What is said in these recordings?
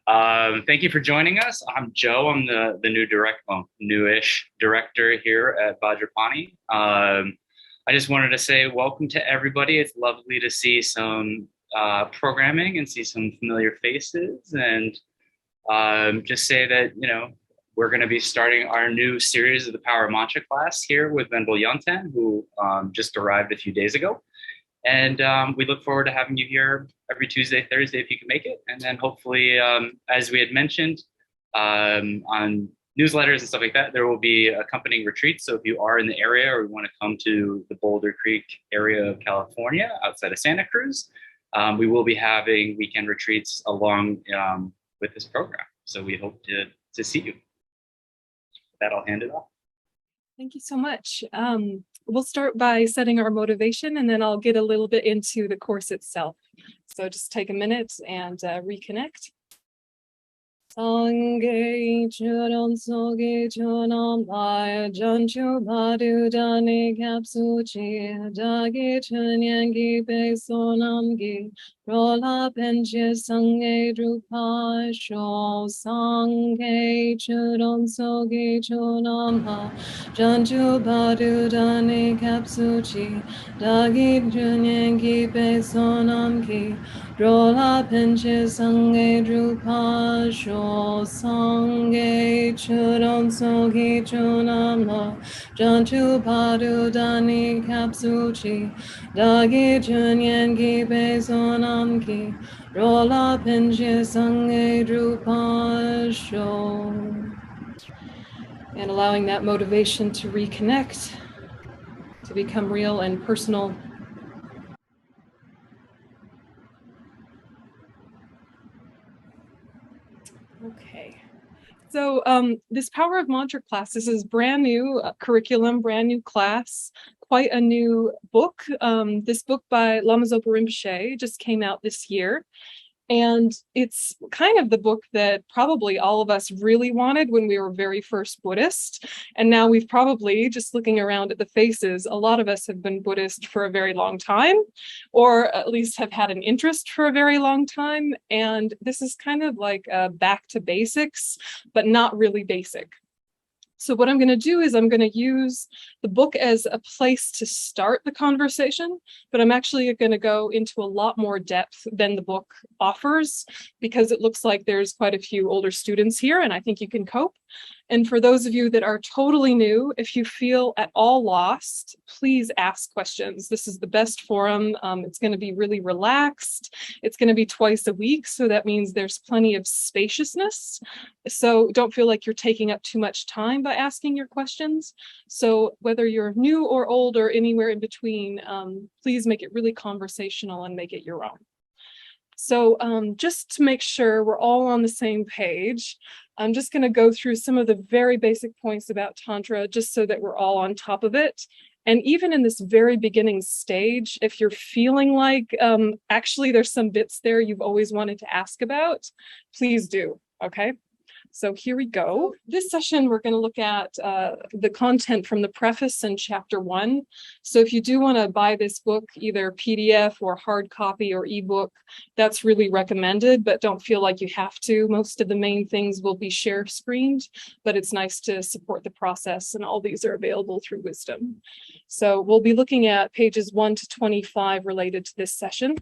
Thank you for joining us. I'm Joe. I'm the newish director here at Vajrapani. I just wanted to say welcome to everybody. It's lovely to see some programming and see some familiar faces, and just say that we're going to be starting our new series of the Power Mantra class here with Venerable Yonten, who just arrived a few days ago. And we look forward to having you here every Tuesday, Thursday, if you can make it. And then hopefully, as we had mentioned on newsletters and stuff like that, there will be accompanying retreats. So if you are in the area or want to come to the Boulder Creek area of California outside of Santa Cruz, we will be having weekend retreats along with this program. So we hope to see you. With that, I'll hand it off. Thank you so much. We'll start by setting our motivation, and then I'll get a little bit into the course itself. So just take a minute and reconnect. Sangye churon soge chonam lai janchu badu dani kapsu chi dagi chunyangi pe sonam gi rola penche sangye drupa sho sangye churon soge chonam lai janchu badu dani kapsu chi dagi chunyangi pe sonam gi rola penche sangye drupa sho Sangye churon sogi chunam la janchu padu dani kapsu chi dagi chunyan ki pe sonam ki rola pinche sangye drupa sho. And allowing that motivation to reconnect, to become real and personal. Okay, so this Power of Mantra class, this is brand new curriculum, brand new class, quite a new book. This book by Lama Zopa Rinpoche just came out this year. And it's kind of the book that probably all of us really wanted when we were very first Buddhist. And now we've probably, just looking around at the faces, a lot of us have been Buddhist for a very long time, or at least have had an interest for a very long time. And this is kind of like back to basics, but not really basic. So what I'm going to do is I'm going to use the book as a place to start the conversation, but I'm actually going to go into a lot more depth than the book offers, because it looks like there's quite a few older students here, and I think you can cope. And for those of you that are totally new, if you feel at all lost, please ask questions. This is the best forum. It's going to be really relaxed. It's going to be twice a week, so that means there's plenty of spaciousness. So don't feel like you're taking up too much time by asking your questions. So whether you're new or old or anywhere in between, please make it really conversational and make it your own. So just to make sure we're all on the same page, I'm just going to go through some of the very basic points about Tantra, just so that we're all on top of it. And even in this very beginning stage, if you're feeling like actually there's some bits there you've always wanted to ask about, please do, okay? So here we go. This session, we're going to look at the content from the preface in chapter 1. So if you do want to buy this book, either PDF or hard copy or ebook, that's really recommended, but don't feel like you have to. Most of the main things will be share screened, but it's nice to support the process, and all these are available through Wisdom. So we'll be looking at pages 1 to 25 related to this session.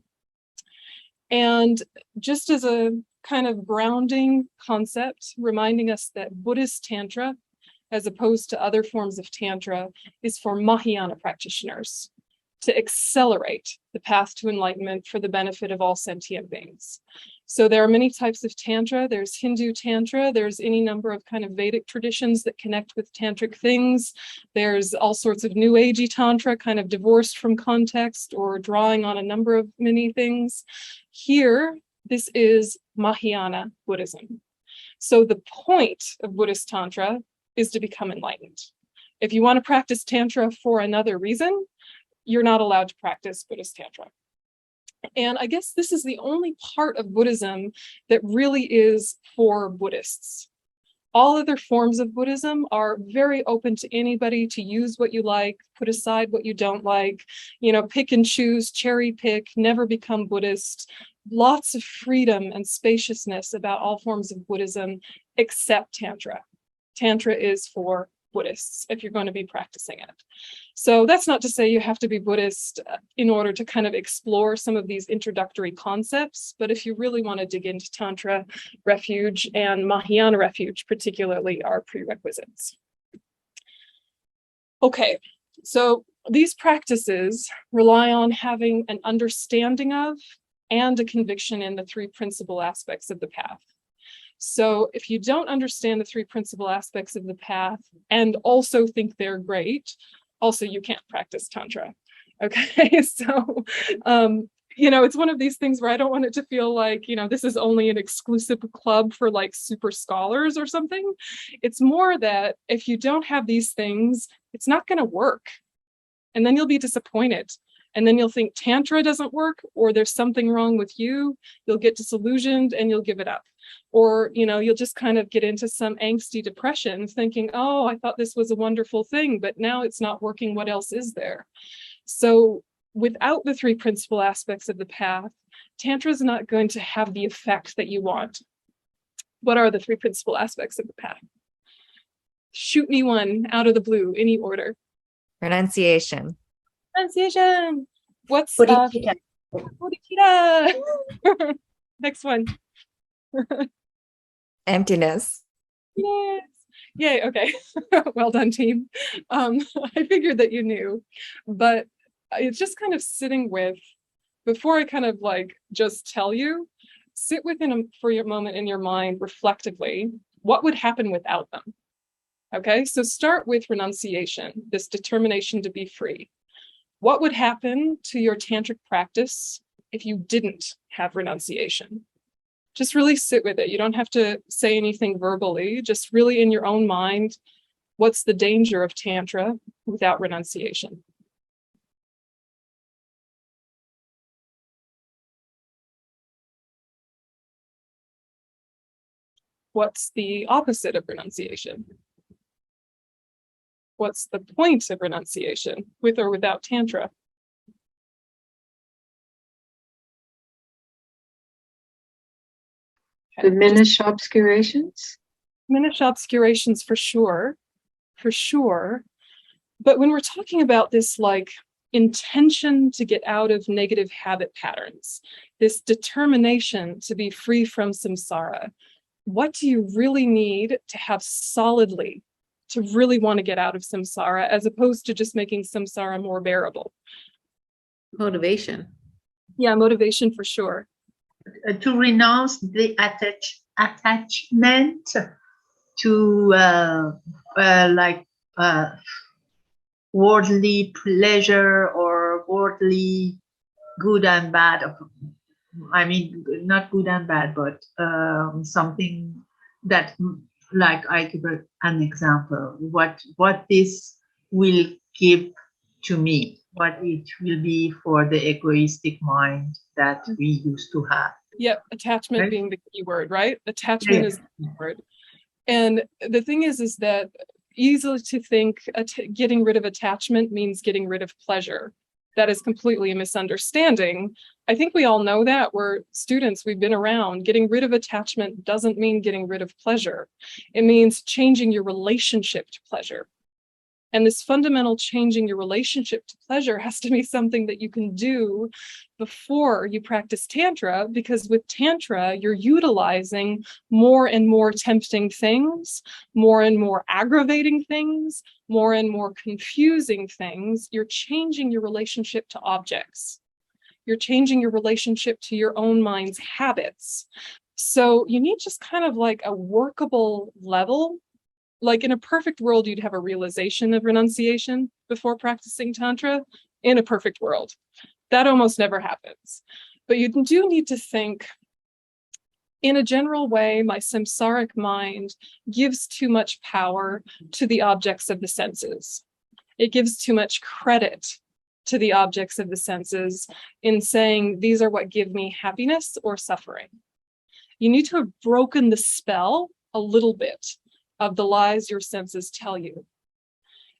And just as a kind of grounding concept, reminding us that Buddhist Tantra, as opposed to other forms of Tantra, is for Mahayana practitioners to accelerate the path to enlightenment for the benefit of all sentient beings. So there are many types of Tantra. There's Hindu Tantra. There's any number of kind of Vedic traditions that connect with tantric things. There's all sorts of New Agey Tantra, kind of divorced from context or drawing on a number of many things. Here, this is Mahayana Buddhism. So the point of Buddhist Tantra is to become enlightened. If you want to practice Tantra for another reason, you're not allowed to practice Buddhist Tantra. And I guess this is the only part of Buddhism that really is for Buddhists. All other forms of Buddhism are very open to anybody to use what you like, put aside what you don't like, pick and choose, cherry pick, never become Buddhist. lots of freedom and spaciousness about all forms of Buddhism except Tantra. Tantra is for Buddhists if you're going to be practicing it. So that's not to say you have to be Buddhist in order to kind of explore some of these introductory concepts, but if you really want to dig into Tantra, Refuge and Mahayana Refuge particularly are prerequisites. Okay, so these practices rely on having an understanding of and a conviction in the three principal aspects of the path. So if you don't understand the three principal aspects of the path and also think they're great, also you can't practice Tantra. Okay, so, it's one of these things where I don't want it to feel like, this is only an exclusive club for like super scholars or something. It's more that if you don't have these things, it's not going to work. And then you'll be disappointed. And then you'll think Tantra doesn't work, or there's something wrong with you. You'll get disillusioned and you'll give it up. Or, you'll just kind of get into some angsty depression thinking, oh, I thought this was a wonderful thing, but now it's not working. What else is there? So without the three principal aspects of the path, Tantra is not going to have the effect that you want. What are the three principal aspects of the path? Shoot me one out of the blue, any order. Renunciation. Renunciation. What's Bodhicitta. Bodhicitta. Next one. Emptiness. Yes. Yay. Okay. Well done, team. I figured that you knew, but it's just kind of sitting with, before I kind of like just tell you, sit with them for a moment in your mind reflectively. What would happen without them? Okay, so start with renunciation, this determination to be free. What would happen to your tantric practice if you didn't have renunciation? Just really sit with it. You don't have to say anything verbally, just really in your own mind, what's the danger of Tantra without renunciation? What's the opposite of renunciation? What's the point of renunciation, with or without Tantra? Diminish obscurations? Diminish obscurations for sure. But when we're talking about this like intention to get out of negative habit patterns, this determination to be free from samsara, what do you really need to have solidly to really want to get out of samsara, as opposed to just making samsara more bearable? Motivation. Yeah, motivation for sure. To renounce the attachment to worldly pleasure or worldly good and bad. I mean, not good and bad, but something that, like, I give an example, what this will give to me, what it will be for the egoistic mind that we used to have. Yep, attachment Right? being the key word, right? Attachment is the key word. And the thing is that easily to think getting rid of attachment means getting rid of pleasure. That is completely a misunderstanding. I think we all know that. We're students, we've been around. Getting rid of attachment doesn't mean getting rid of pleasure. It means changing your relationship to pleasure. And this fundamental changing your relationship to pleasure has to be something that you can do before you practice Tantra, because with Tantra, you're utilizing more and more tempting things, more and more aggravating things, more and more confusing things. You're changing your relationship to objects. You're changing your relationship to your own mind's habits. So you need just kind of like a workable level. Like in a perfect world, you'd have a realization of renunciation before practicing Tantra. In a perfect world, that almost never happens. But you do need to think, in a general way, my samsaric mind gives too much power to the objects of the senses. It gives too much credit to the objects of the senses in saying, these are what give me happiness or suffering. You need to have broken the spell a little bit of the lies your senses tell you.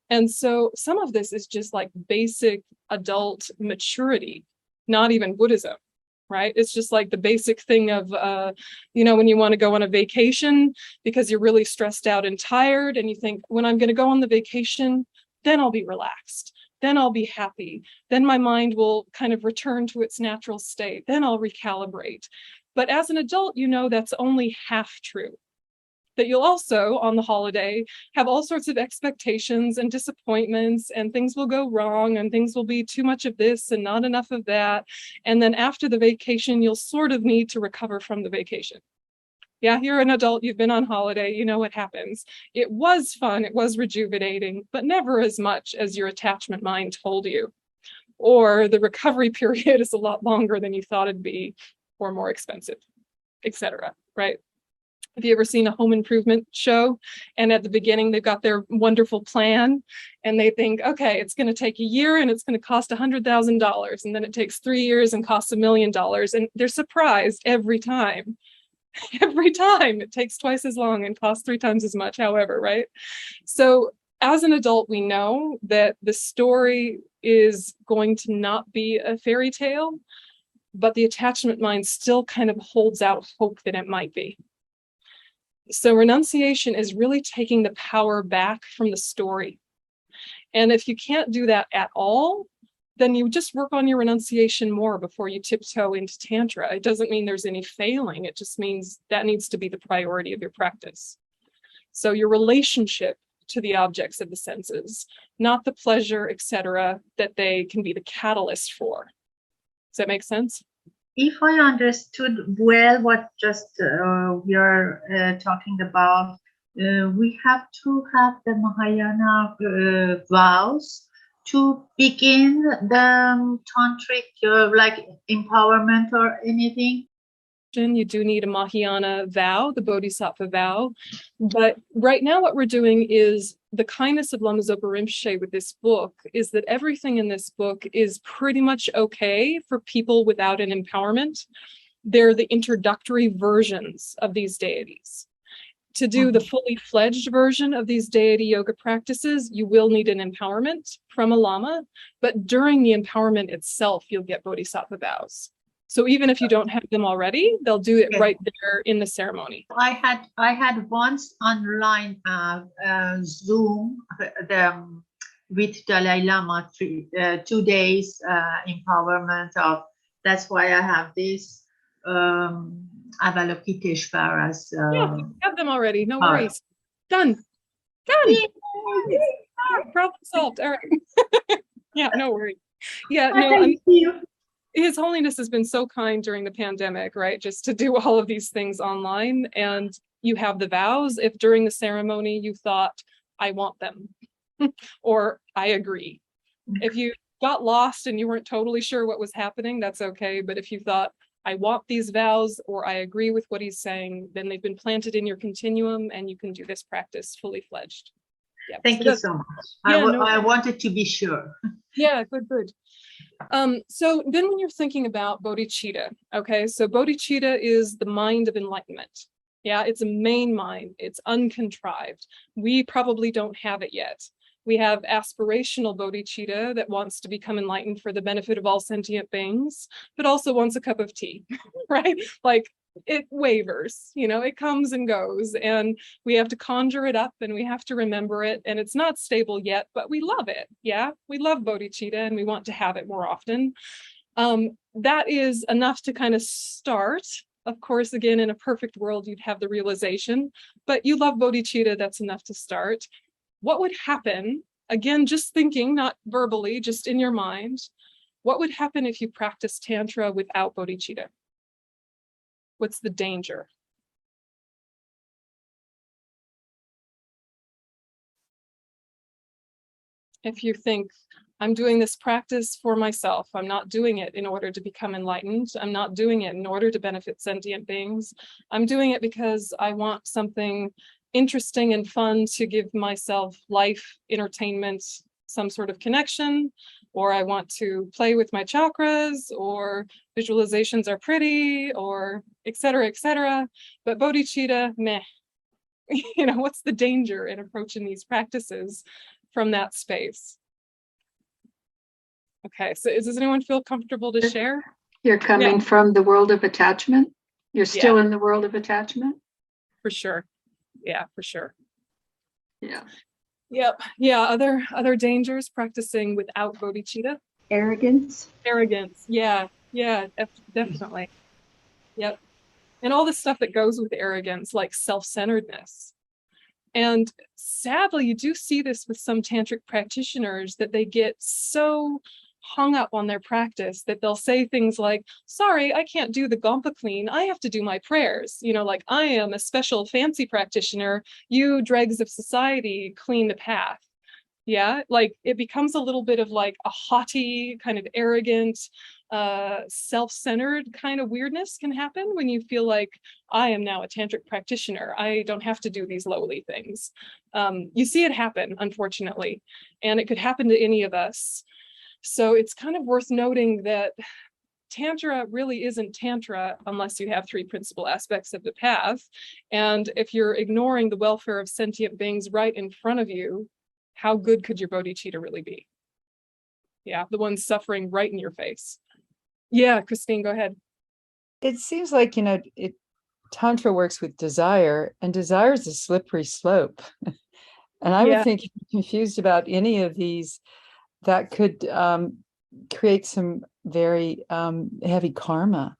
And so some of this is just like basic adult maturity, not even Buddhism. right? It's just like the basic thing of, when you want to go on a vacation because you're really stressed out and tired, and you think, when I'm going to go on the vacation, then I'll be relaxed. Then I'll be happy. Then my mind will kind of return to its natural state. Then I'll recalibrate. But as an adult, that's only half true. That you'll also, on the holiday, have all sorts of expectations and disappointments, and things will go wrong, and things will be too much of this and not enough of that. And then after the vacation, you'll sort of need to recover from the vacation. Yeah, you're an adult, you've been on holiday, you know what happens. It was fun, it was rejuvenating, but never as much as your attachment mind told you. Or the recovery period is a lot longer than you thought it'd be, or more expensive, etc. Right? Have you ever seen a home improvement show? And at the beginning, they've got their wonderful plan, and they think, okay, it's going to take a year and it's going to cost $100,000. And then it takes 3 years and costs $1 million. And they're surprised every time. Every time it takes twice as long and costs 3 times as much, however, right? So as an adult, we know that the story is going to not be a fairy tale, but the attachment mind still kind of holds out hope that it might be. So renunciation is really taking the power back from the story. And if you can't do that at all, then you just work on your renunciation more before you tiptoe into Tantra. It doesn't mean there's any failing. It just means that needs to be the priority of your practice. So your relationship to the objects of the senses, not the pleasure, etc., that they can be the catalyst for. Does that make sense? If I understood well what just we are talking about, we have to have the Mahayana vows to begin the tantric like empowerment or anything. You do need a Mahayana vow, the Bodhisattva vow. But right now what we're doing is the kindness of Lama Zopa Rinpoche with this book is that everything in this book is pretty much okay for people without an empowerment. They're the introductory versions of these deities. To do the fully fledged version of these deity yoga practices, you will need an empowerment from a Lama, but during the empowerment itself, you'll get Bodhisattva vows. So even if you don't have them already, they'll do it right there in the ceremony. I had once online Zoom with Dalai Lama 2 days empowerment of. That's why I have this Avalokiteshvara as. Yeah, you have them already. No worries. Done. Problem solved. All right. Yeah, no worries. Yeah, no. Thank you. His Holiness has been so kind during the pandemic, right? Just to do all of these things online. And you have the vows. If during the ceremony you thought, I want them, or I agree. If you got lost and you weren't totally sure what was happening, that's okay. But if you thought, I want these vows, or I agree with what he's saying, then they've been planted in your continuum and you can do this practice fully fledged. Yeah. Thank you so much. I wanted to be sure. Yeah, good. So then when you're thinking about bodhicitta, okay, so bodhicitta is the mind of enlightenment. Yeah, it's a main mind. It's uncontrived. We probably don't have it yet. We have aspirational bodhicitta that wants to become enlightened for the benefit of all sentient beings, but also wants a cup of tea, right? Like it wavers, it comes and goes, and we have to conjure it up and we have to remember it, and it's not stable yet, but we love it. Yeah, we love bodhicitta and we want to have it more often. That is enough to kind of start. Of course, again, in a perfect world, you'd have the realization, but you love bodhicitta, that's enough to start. What would happen, again, just thinking, not verbally, just in your mind, what would happen if you practice Tantra without bodhicitta? What's the danger? If you think, I'm doing this practice for myself, I'm not doing it in order to become enlightened, I'm not doing it in order to benefit sentient beings, I'm doing it because I want something interesting and fun to give myself life, entertainment, some sort of connection, or I want to play with my chakras, or visualizations are pretty, or etc. But bodhicitta, meh. What's the danger in approaching these practices from that space? Okay, so does anyone feel comfortable to share? You're coming from the world of attachment? You're still in the world of attachment? For sure. Yeah, for sure. Yeah. Yep. Yeah. Other dangers practicing without bodhicitta. Arrogance. Arrogance. Yeah. Yeah. Definitely. Yep. And all the stuff that goes with arrogance, like self-centeredness. And sadly, you do see this with some tantric practitioners, that they get so hung up on their practice that they'll say things like, sorry, I can't do the Gompa clean. I have to do my prayers. You know, like, I am a special fancy practitioner. You dregs of society clean the path. Yeah, like it becomes a little bit of like a haughty, kind of arrogant, self-centered kind of weirdness can happen when you feel like, I am now a tantric practitioner. I don't have to do these lowly things. You see it happen, unfortunately, and it could happen to any of us. So it's kind of worth noting that Tantra really isn't Tantra unless you have three principal aspects of the path. And if you're ignoring the welfare of sentient beings right in front of you, how good could your bodhicitta really be? Yeah, the ones suffering right in your face. Yeah, Christine, go ahead. It seems like, Tantra works with desire, and desire is a slippery slope. And I would think if you're confused about any of these, that could create some very heavy karma.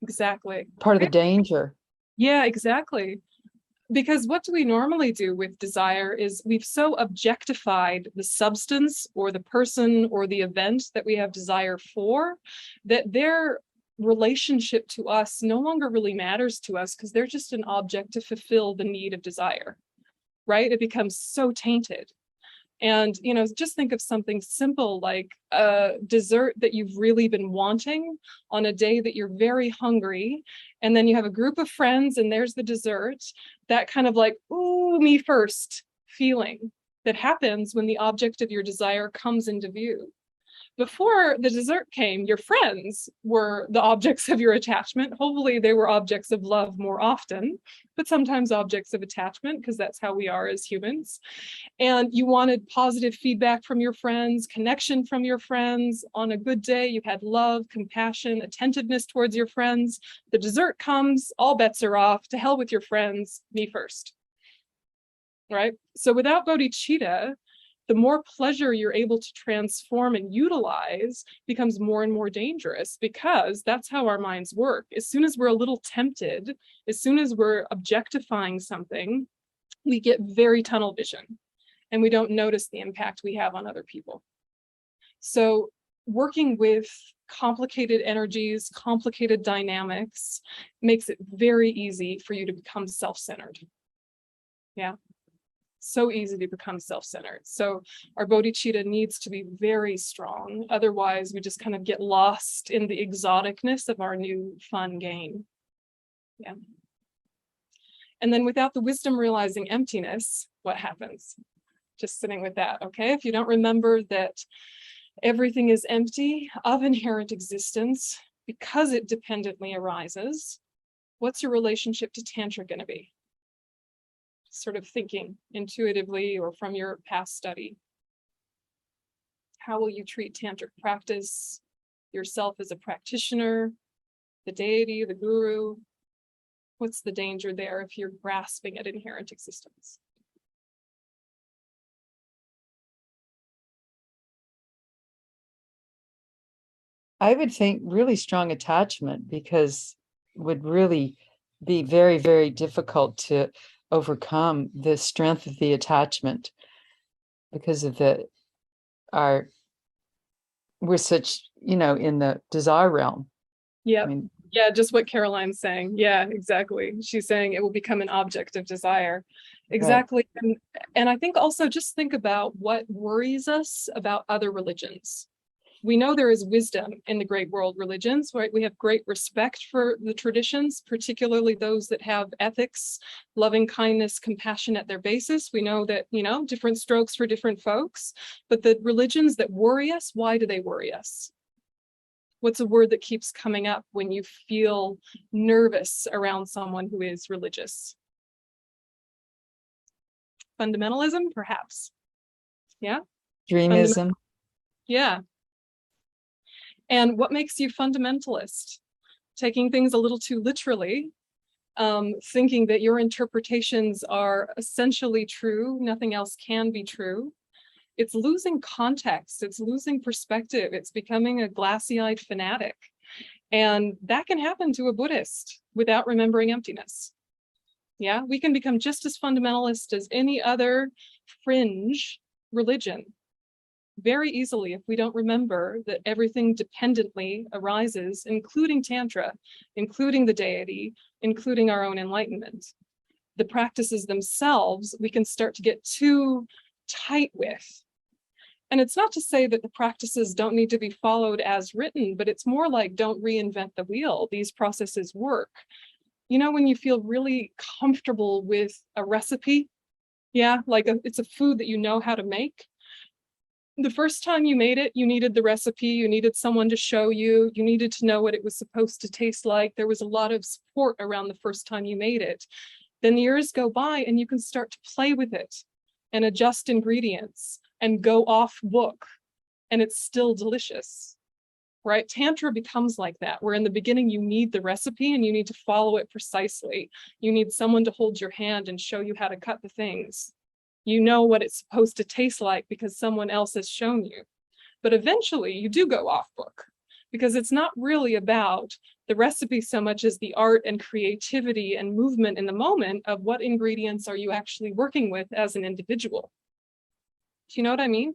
Exactly. Part of the danger. Yeah, exactly. Because what do we normally do with desire is we've so objectified the substance or the person or the event that we have desire for, that their relationship to us no longer really matters to us, because they're just an object to fulfill the need of desire, right? It becomes so tainted. And, just think of something simple like a dessert that you've really been wanting on a day that you're very hungry. And then you have a group of friends and there's the dessert, that kind of like, ooh, me first feeling that happens when the object of your desire comes into view. Before the dessert came, your friends were the objects of your attachment. Hopefully they were objects of love more often, but sometimes objects of attachment, because that's how we are as humans. And you wanted positive feedback from your friends, connection from your friends. On a good day, you had love, compassion, attentiveness towards your friends. The dessert comes, all bets are off. To hell with your friends, me first. Right? So without bodhicitta, the more pleasure you're able to transform and utilize becomes more and more dangerous, because that's how our minds work. As soon as we're a little tempted, as soon as we're objectifying something, we get very tunnel vision and we don't notice the impact we have on other people. So working with complicated energies, complicated dynamics makes it very easy for you to become self-centered. Yeah. So easy to become self-centered. So our bodhicitta needs to be very strong. Otherwise, we just kind of get lost in the exoticness of our new fun game. Yeah. And then without the wisdom realizing emptiness, what happens? Just sitting with that, okay? If you don't remember that everything is empty of inherent existence because it dependently arises, what's your relationship to Tantra going to be? Sort of thinking intuitively or from your past study. How will you treat tantric practice, yourself as a practitioner, the deity, the guru? What's the danger there if you're grasping at inherent existence? I would think really strong attachment, because it would really be very, very difficult to overcome the strength of the attachment, because of we're such, in the desire realm. Yeah. Yeah, just what Caroline's saying. Yeah, exactly. She's saying it will become an object of desire. Exactly. Right. And I think also just think about what worries us about other religions. We know there is wisdom in the great world religions, right? We have great respect for the traditions, particularly those that have ethics, loving kindness, compassion at their basis. We know that, different strokes for different folks, but the religions that worry us, why do they worry us? What's a word that keeps coming up when you feel nervous around someone who is religious? Fundamentalism, perhaps. Yeah? Dreamism. Yeah. And what makes you fundamentalist? Taking things a little too literally, thinking that your interpretations are essentially true, nothing else can be true. It's losing context, it's losing perspective, it's becoming a glassy-eyed fanatic. And that can happen to a Buddhist without remembering emptiness. Yeah, we can become just as fundamentalist as any other fringe religion very easily if we don't remember that everything dependently arises, including Tantra, including the deity, including our own enlightenment. The practices themselves, we can start to get too tight with. And it's not to say that the practices don't need to be followed as written, but it's more like don't reinvent the wheel. These processes work. You know, when you feel really comfortable with a recipe, yeah, like it's a food that you know how to make. The first time you made it, you needed the recipe, you needed someone to show you, you needed to know what it was supposed to taste like. There was a lot of support around the first time you made it. Then years go by and you can start to play with it and adjust ingredients and go off book, and it's still delicious, right? Tantra becomes like that, where in the beginning you need the recipe and you need to follow it precisely. You need someone to hold your hand and show you how to cut the things. You know what it's supposed to taste like because someone else has shown you. But eventually you do go off book, because it's not really about the recipe so much as the art and creativity and movement in the moment of what ingredients are you actually working with as an individual. Do you know what I mean?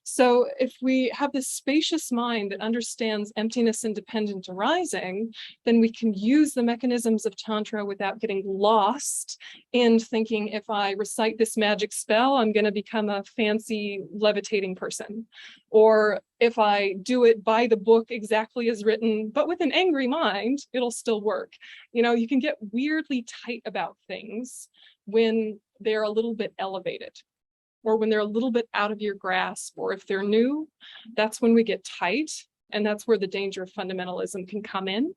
So if we have this spacious mind that understands emptiness independent arising, then we can use the mechanisms of Tantra without getting lost in thinking, if I recite this magic spell, I'm going to become a fancy levitating person. Or if I do it by the book exactly as written, but with an angry mind, it'll still work. You know, you can get weirdly tight about things when they're a little bit elevated, or when they're a little bit out of your grasp, or if they're new. That's when we get tight. And that's where the danger of fundamentalism can come in.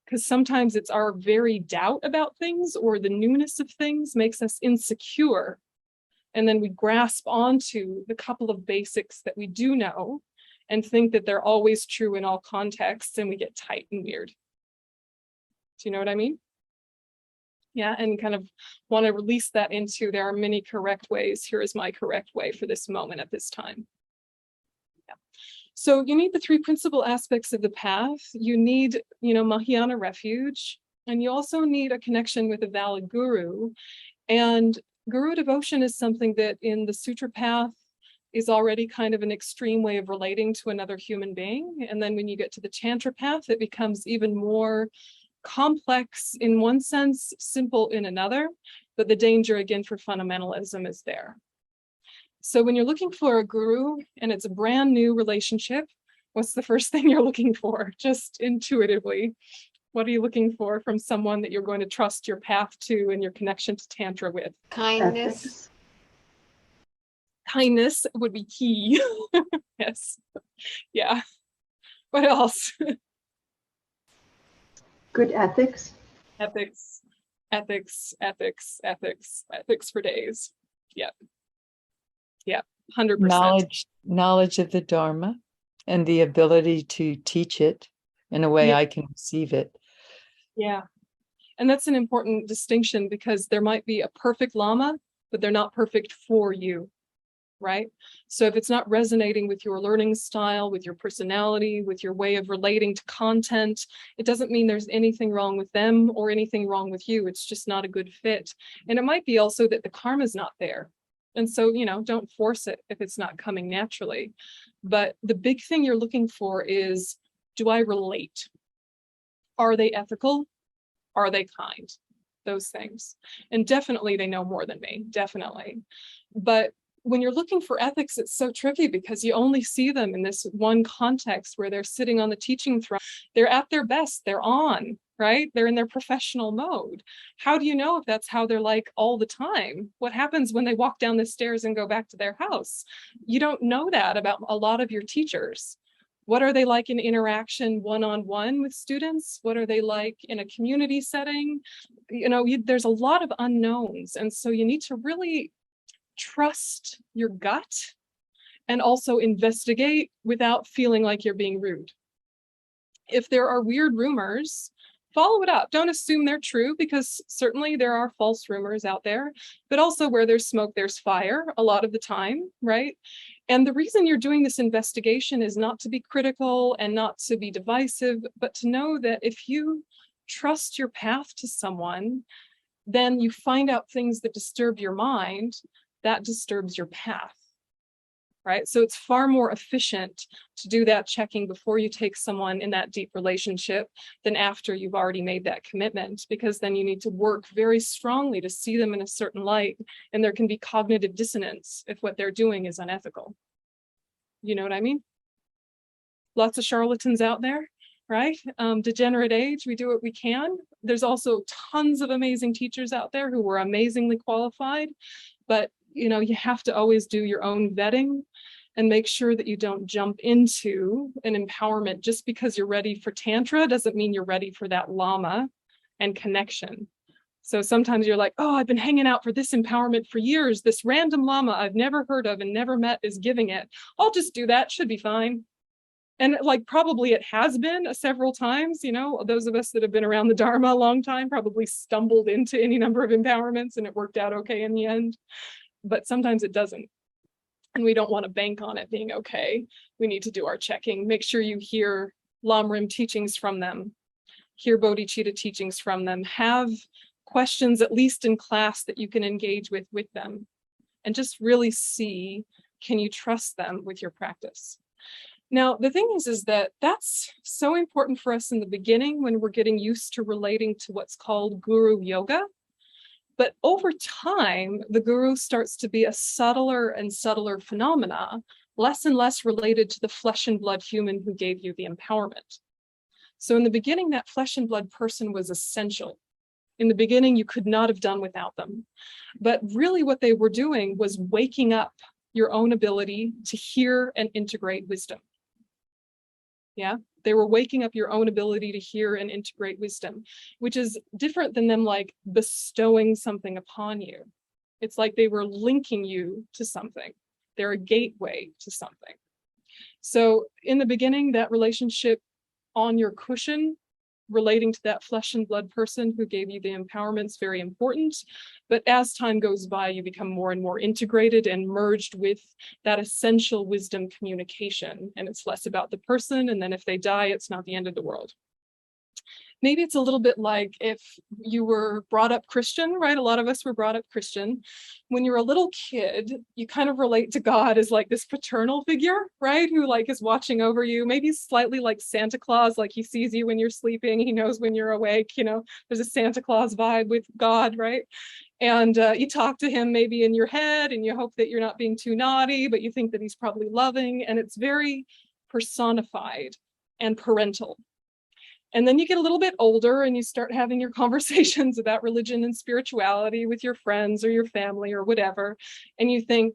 Because sometimes it's our very doubt about things or the newness of things makes us insecure. And then we grasp onto the couple of basics that we do know and think that they're always true in all contexts, and we get tight and weird. Do you know what I mean? Yeah, and kind of want to release that into, there are many correct ways. Here is my correct way for this moment at this time. Yeah. So you need the three principal aspects of the path. You need, Mahayana refuge, and you also need a connection with a valid guru. And guru devotion is something that in the sutra path is already kind of an extreme way of relating to another human being. And then when you get to the Tantra path, it becomes even more complex in one sense, simple in another, but the danger again for fundamentalism is there. So when you're looking for a guru and it's a brand new relationship, what's the first thing you're looking for? Just intuitively, what are you looking for from someone that you're going to trust your path to and your connection to Tantra with? Kindness. Ethics. Kindness would be key. Yes. Yeah. What else? Good ethics. Ethics for days. Yep. 100%. Knowledge of the Dharma and the ability to teach it in a way I can receive it. Yeah. And that's an important distinction, because there might be a perfect Lama, but they're not perfect for you. Right? So if it's not resonating with your learning style, with your personality, with your way of relating to content, it doesn't mean there's anything wrong with them or anything wrong with you. It's just not a good fit. And it might be also that the karma is not there. And so, don't force it if it's not coming naturally. But the big thing you're looking for is, do I relate? Are they ethical? Are they kind? Those things. And definitely they know more than me, definitely. But when you're looking for ethics, it's so tricky because you only see them in this one context where they're sitting on the teaching throne. They're at their best, they're on, right? They're in their professional mode. How do you know if that's how they're like all the time? What happens when they walk down the stairs and go back to their house? You don't know that about a lot of your teachers. What are they like in interaction one-on-one with students? What are they like in a community setting? There's a lot of unknowns. And so you need to really trust your gut and also investigate without feeling like you're being rude. If there are weird rumors, follow it up. Don't assume they're true, because certainly there are false rumors out there, but also where there's smoke, there's fire a lot of the time, right? And the reason you're doing this investigation is not to be critical and not to be divisive, but to know that if you trust your path to someone, then you find out things that disturb your mind, that disturbs your path. Right? So it's far more efficient to do that checking before you take someone in that deep relationship than after you've already made that commitment, because then you need to work very strongly to see them in a certain light, and there can be cognitive dissonance if what they're doing is unethical. You know what I mean? Lots of charlatans out there, right? Degenerate age, we do what we can. There's also tons of amazing teachers out there who were amazingly qualified, but you know, you have to always do your own vetting and make sure that you don't jump into an empowerment just because you're ready for Tantra doesn't mean you're ready for that Lama and connection. So sometimes you're like, oh, I've been hanging out for this empowerment for years. This random Lama I've never heard of and never met is giving it. I'll just do that, should be fine. And like probably it has been several times, you know, those of us that have been around the Dharma a long time probably stumbled into any number of empowerments and it worked out okay in the end. But sometimes it doesn't. And we don't want to bank on it being okay. We need to do our checking. Make sure you hear Lamrim teachings from them, hear Bodhicitta teachings from them, have questions, at least in class, that you can engage with them. And just really see, can you trust them with your practice? Now, the thing is that that's so important for us in the beginning when we're getting used to relating to what's called guru yoga. But over time, the guru starts to be a subtler and subtler phenomena, less and less related to the flesh and blood human who gave you the empowerment. So in the beginning, that flesh and blood person was essential. In the beginning, you could not have done without them. But really what they were doing was waking up your own ability to hear and integrate wisdom. Yeah, they were waking up your own ability to hear and integrate wisdom, which is different than them like bestowing something upon you. It's like they were linking you to something. They're a gateway to something. So in the beginning, that relationship on your cushion relating to that flesh and blood person who gave you the empowerment is very important. But as time goes by, you become more and more integrated and merged with that essential wisdom communication. And it's less about the person. And then if they die, it's not the end of the world. Maybe it's a little bit like if you were brought up Christian, right? A lot of us were brought up Christian. When you're a little kid, you kind of relate to God as like this paternal figure, right? Who like is watching over you, maybe slightly like Santa Claus, like he sees you when you're sleeping, he knows when you're awake, you know, there's a Santa Claus vibe with God, right? And you talk to him maybe in your head and you hope that you're not being too naughty, but you think that he's probably loving, and it's very personified and parental. And then you get a little bit older and you start having your conversations about religion and spirituality with your friends or your family or whatever. And you think,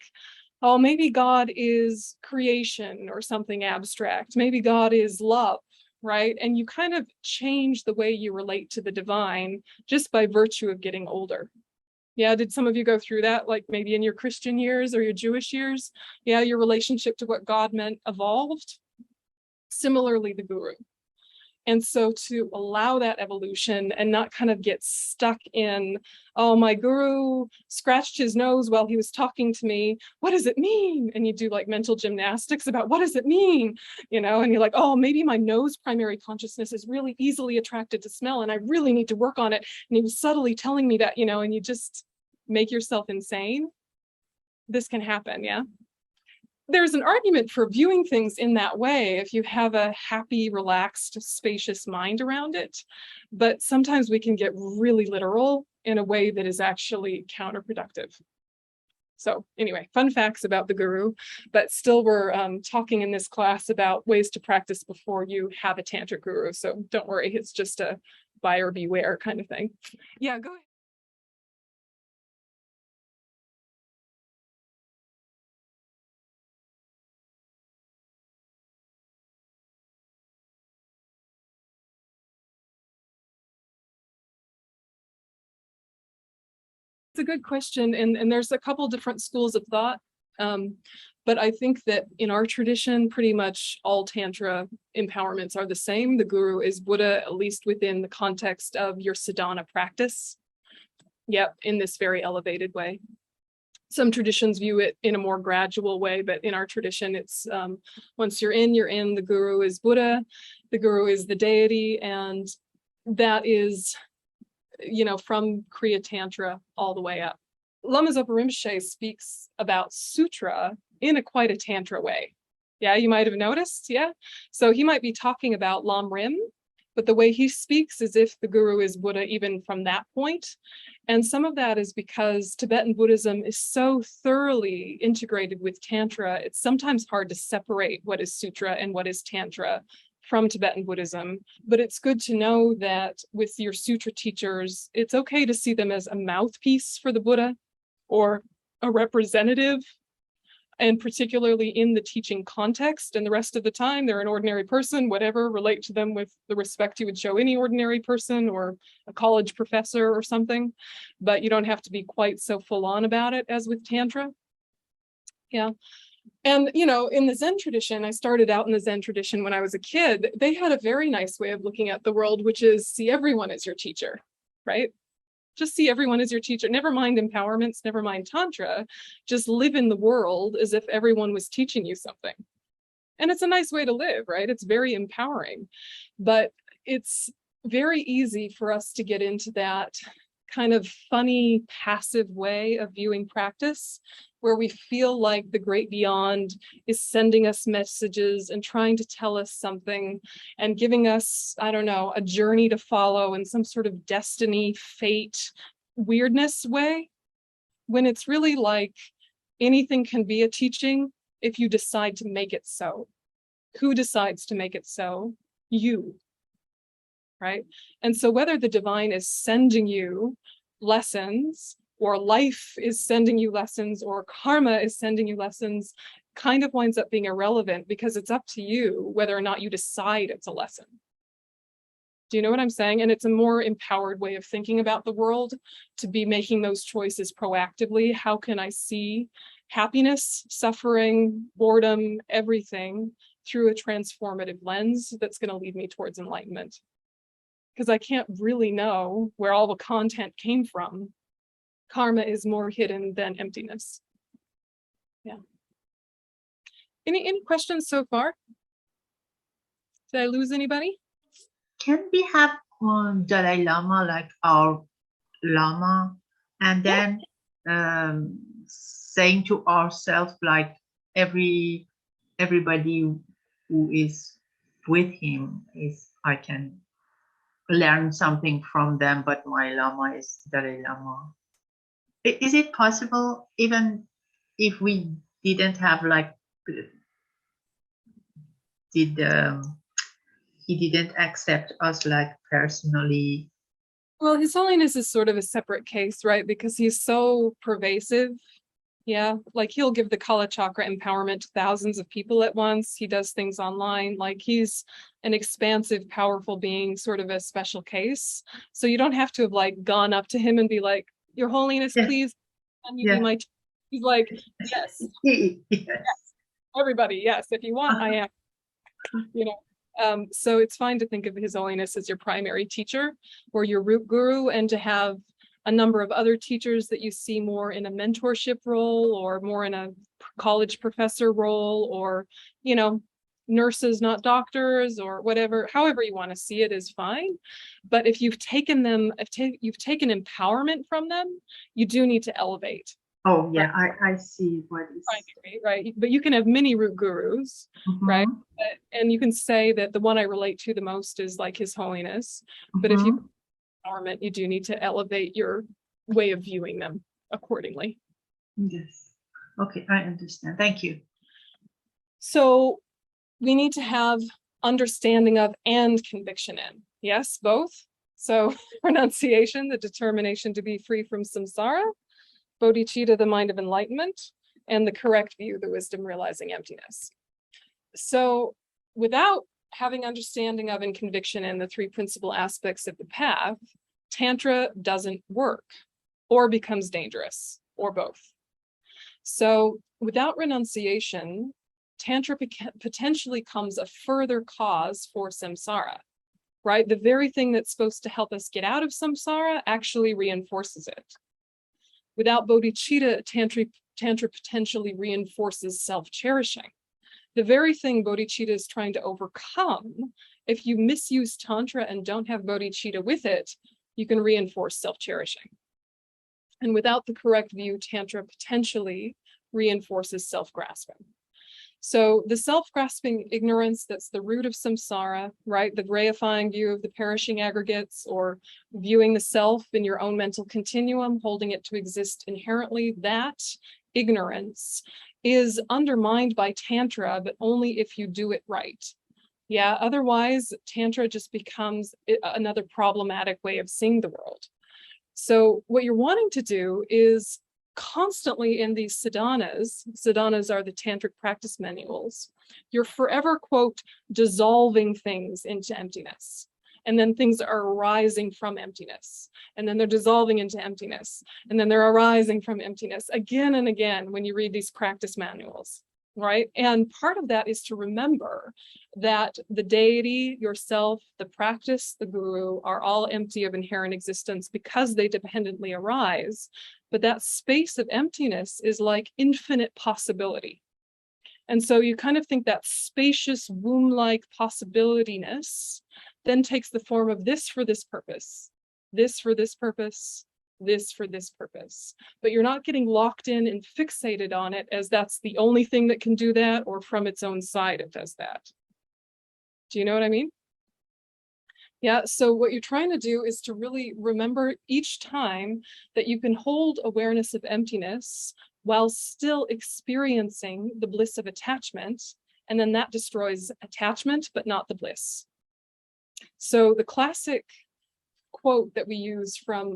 oh, maybe God is creation or something abstract. Maybe God is love, right? And you kind of change the way you relate to the divine just by virtue of getting older. Yeah, did some of you go through that, like maybe in your Christian years or your Jewish years? Yeah, your relationship to what God meant evolved. Similarly, the guru. And so to allow that evolution and not kind of get stuck in, oh, my guru scratched his nose while he was talking to me. What does it mean? And you do like mental gymnastics about what does it mean? You know, and you're like, oh, maybe my nose primary consciousness is really easily attracted to smell and I really need to work on it. And he was subtly telling me that, you know, and you just make yourself insane. This can happen, yeah? There's an argument for viewing things in that way if you have a happy, relaxed, spacious mind around it. But sometimes we can get really literal in a way that is actually counterproductive. So anyway, fun facts about the guru, but still we're talking in this class about ways to practice before you have a tantric guru. So don't worry, it's just a buyer beware kind of thing. Yeah, go ahead. It's a good question, and there's a couple different schools of thought But I think that in our tradition, pretty much all Tantra empowerments are the same. The guru is Buddha, at least within the context of your sadhana practice. Yep, in this very elevated way. Some traditions view it in a more gradual way, but in our tradition, it's once you're in, you're in. The guru is Buddha, the guru is the deity, and that is, you know, from Kriya Tantra all the way up. Lama Zopa Rinpoche speaks about sutra in quite a Tantra way. Yeah, you might have noticed, yeah? So he might be talking about Lam Rim, but the way he speaks is if the guru is Buddha even from that point. And some of that is because Tibetan Buddhism is so thoroughly integrated with Tantra, it's sometimes hard to separate what is sutra and what is Tantra from Tibetan Buddhism. But it's good to know that with your sutra teachers, it's okay to see them as a mouthpiece for the Buddha or a representative, and particularly in the teaching context. And the rest of the time, they're an ordinary person, whatever, relate to them with the respect you would show any ordinary person or a college professor or something. But you don't have to be quite so full on about it as with Tantra. Yeah. And, you know, in the Zen tradition, I started out in the Zen tradition when I was a kid. They had a very nice way of looking at the world, which is see everyone as your teacher, right? Just see everyone as your teacher. Never mind empowerments, never mind Tantra. Just live in the world as if everyone was teaching you something. And it's a nice way to live, right? It's very empowering. But it's very easy for us to get into that kind of funny, passive way of viewing practice, where we feel like the great beyond is sending us messages and trying to tell us something and giving us, I don't know, a journey to follow in some sort of destiny, fate, weirdness way, when it's really like anything can be a teaching if you decide to make it so. Who decides to make it so? You, right? And so whether the divine is sending you lessons, or life is sending you lessons, or karma is sending you lessons, kind of winds up being irrelevant, because it's up to you whether or not you decide it's a lesson. Do you know what I'm saying? And it's a more empowered way of thinking about the world, to be making those choices proactively. How can I see happiness, suffering, boredom, everything through a transformative lens that's going to lead me towards enlightenment? Because I can't really know where all the content came from. Karma is more hidden than emptiness. Yeah. Any questions so far? Did I lose anybody? Can we have Dalai Lama like our Lama, and then saying to ourselves like everybody who is with him is, I can learn something from them, but my Lama is Dalai Lama. Is it possible, even if we didn't have like, he didn't accept us like personally? Well, His Holiness is sort of a separate case, right? Because he's so pervasive. Yeah, like he'll give the Kala Chakra empowerment to thousands of people at once. He does things online. Like he's an expansive, powerful being, sort of a special case. So you don't have to have like gone up to him and be like, Your Holiness, please, can you be my teacher? He's like, yes. Yes. Everybody, yes. If you want, I am. You know, so it's fine to think of His Holiness as your primary teacher or your root guru, and to have a number of other teachers that you see more in a mentorship role or more in a college professor role, or, you know, nurses, not doctors, or whatever, however you want to see it is fine. But if you've taken them, you've taken empowerment from them, you do need to elevate. Oh yeah, right? I see what is primary, right? But you can have many root gurus, right? And you can say that the one I relate to the most is like His Holiness. But if you empowerment, you do need to elevate your way of viewing them accordingly. Yes. Okay, I understand. Thank you. So we need to have understanding of and conviction in. Yes, both. So renunciation, the determination to be free from samsara, bodhicitta, the mind of enlightenment, and the correct view, the wisdom realizing emptiness. So without having understanding of and conviction in the three principal aspects of the path, Tantra doesn't work, or becomes dangerous, or both. So without renunciation, Tantra potentially becomes a further cause for samsara, right? The very thing that's supposed to help us get out of samsara actually reinforces it. Without bodhicitta, Tantra potentially reinforces self-cherishing. The very thing bodhicitta is trying to overcome, if you misuse Tantra and don't have bodhicitta with it, you can reinforce self-cherishing. And without the correct view, Tantra potentially reinforces self-grasping. So the self-grasping ignorance, that's the root of samsara, right? The reifying view of the perishing aggregates, or viewing the self in your own mental continuum, holding it to exist inherently, that ignorance is undermined by Tantra, but only if you do it right. Yeah, otherwise Tantra just becomes another problematic way of seeing the world. So what you're wanting to do is constantly in these sadhanas are the tantric practice manuals, you're forever, quote, dissolving things into emptiness. And then things are arising from emptiness. And then they're dissolving into emptiness. And then they're arising from emptiness again and again when you read these practice manuals, right? And part of that is to remember that the deity, yourself, the practice, the guru are all empty of inherent existence because they dependently arise. But that space of emptiness is like infinite possibility. And so you kind of think that spacious womb-like possibilityness then takes the form of this for this purpose, this for this purpose, this for this purpose. But you're not getting locked in and fixated on it as that's the only thing that can do that, or from its own side it does that. Do you know what I mean? Yeah, so what you're trying to do is to really remember each time that you can hold awareness of emptiness while still experiencing the bliss of attachment, and then that destroys attachment, but not the bliss. So the classic quote that we use from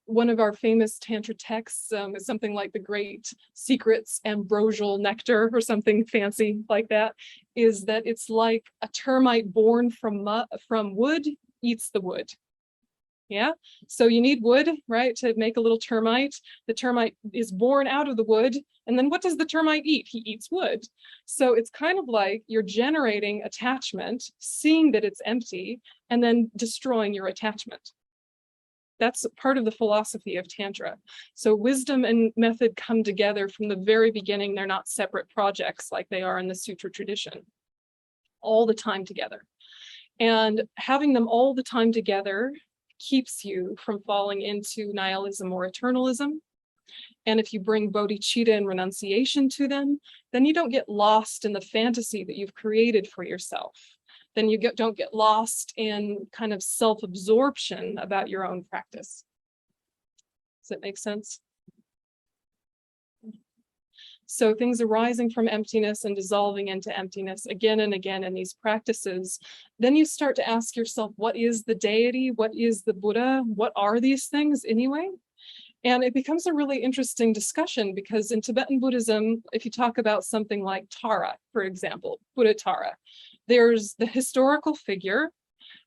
one of our famous Tantra texts is something like the Great Secrets Ambrosial Nectar, or something fancy like that, is that it's like a termite born from wood eats the wood. Yeah, so you need wood, right, to make a little termite. The termite is born out of the wood, and then what does the termite eat? He eats wood. So it's kind of like you're generating attachment, seeing that it's empty, and then destroying your attachment. That's part of the philosophy of Tantra. So wisdom and method come together from the very beginning. They're not separate projects like they are in the sutra tradition, all the time together. And having them all the time together keeps you from falling into nihilism or eternalism. And if you bring bodhicitta and renunciation to them, then you don't get lost in the fantasy that you've created for yourself. Then you don't get lost in kind of self-absorption about your own practice. Does that make sense? So things arising from emptiness and dissolving into emptiness again and again in these practices, then you start to ask yourself, what is the deity? What is the Buddha? What are these things anyway? And it becomes a really interesting discussion, because in Tibetan Buddhism, if you talk about something like Tara, for example, Buddha Tara, there's the historical figure,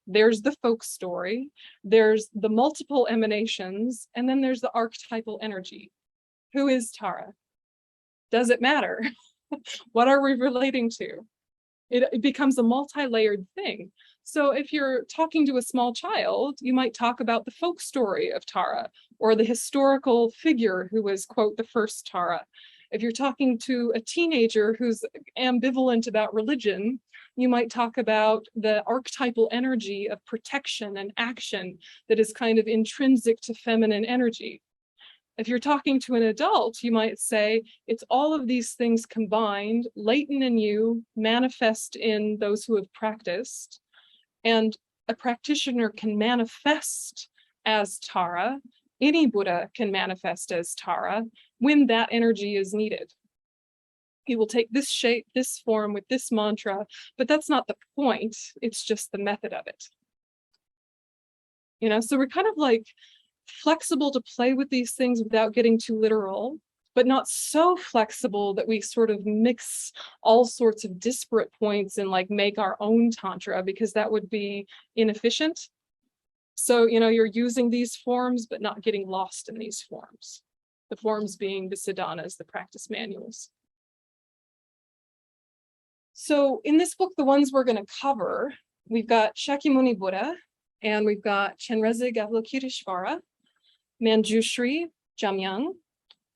there's the folk story, there's the multiple emanations, and then there's the archetypal energy. Who is Tara? Does it matter? What are we relating to? It becomes a multi-layered thing. So if you're talking to a small child, you might talk about the folk story of Tara, or the historical figure who was, quote, the first Tara. If you're talking to a teenager who's ambivalent about religion, you might talk about the archetypal energy of protection and action that is kind of intrinsic to feminine energy. If you're talking to an adult, you might say it's all of these things combined, latent in you, manifest in those who have practiced. And a practitioner can manifest as Tara. Any Buddha can manifest as Tara when that energy is needed. He will take this shape, this form with this mantra, but that's not the point. It's just the method of it. You know, so we're kind of like flexible to play with these things without getting too literal, but not so flexible that we sort of mix all sorts of disparate points and like make our own Tantra, because that would be inefficient. So, you know, you're using these forms, but not getting lost in these forms. the forms being the siddhanas, the practice manuals. So in this book, the ones we're going to cover, we've got Shakyamuni Buddha, and we've got Chenrezig Avalokiteshvara, Manjushri Jamyang,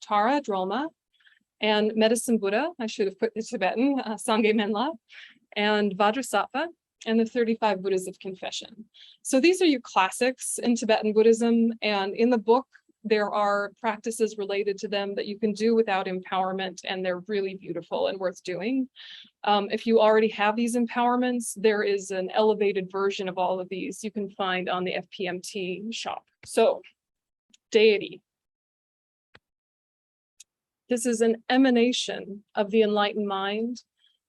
Tara Drolma, and Medicine Buddha, I should have put the Tibetan, Sangye Menla, and Vajrasattva, and the 35 Buddhas of Confession. So these are your classics in Tibetan Buddhism, and in the book, there are practices related to them that you can do without empowerment, and they're really beautiful and worth doing. If you already have these empowerments, there is an elevated version of all of these you can find on the FPMT shop. So, deity. This is an emanation of the enlightened mind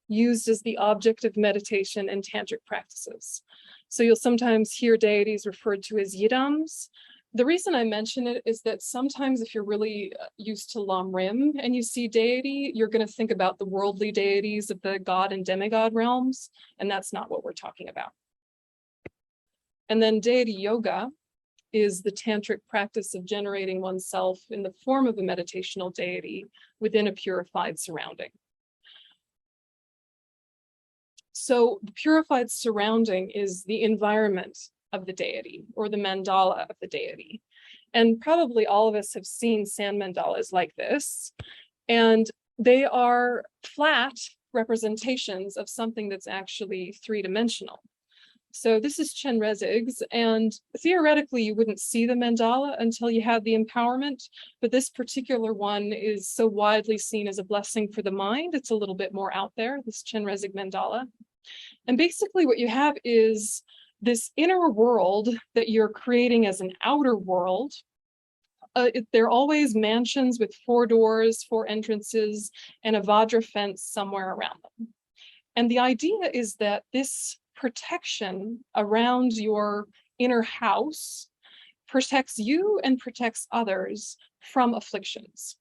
used as the object of meditation and tantric practices. So you'll sometimes hear deities referred to as yidams. The reason I mention it is that sometimes if you're really used to Lam Rim and you see deity, you're going to think about the worldly deities of the god and demigod realms, and that's not what we're talking about. And then deity yoga is the tantric practice of generating oneself in the form of a meditational deity within a purified surrounding. So the purified surrounding is the environment of the deity, or the mandala of the deity. And probably all of us have seen sand mandalas like this, and they are flat representations of something that's actually three-dimensional. So this is Chenrezig's, and theoretically you wouldn't see the mandala until you have the empowerment, but this particular one is so widely seen as a blessing for the mind, it's a little bit more out there, this Chenrezig mandala. And basically what you have is this inner world that you're creating as an outer world. They're always mansions with 4 doors, 4 entrances, and a Vajra fence somewhere around them. And the idea is that this protection around your inner house protects you and protects others from afflictions.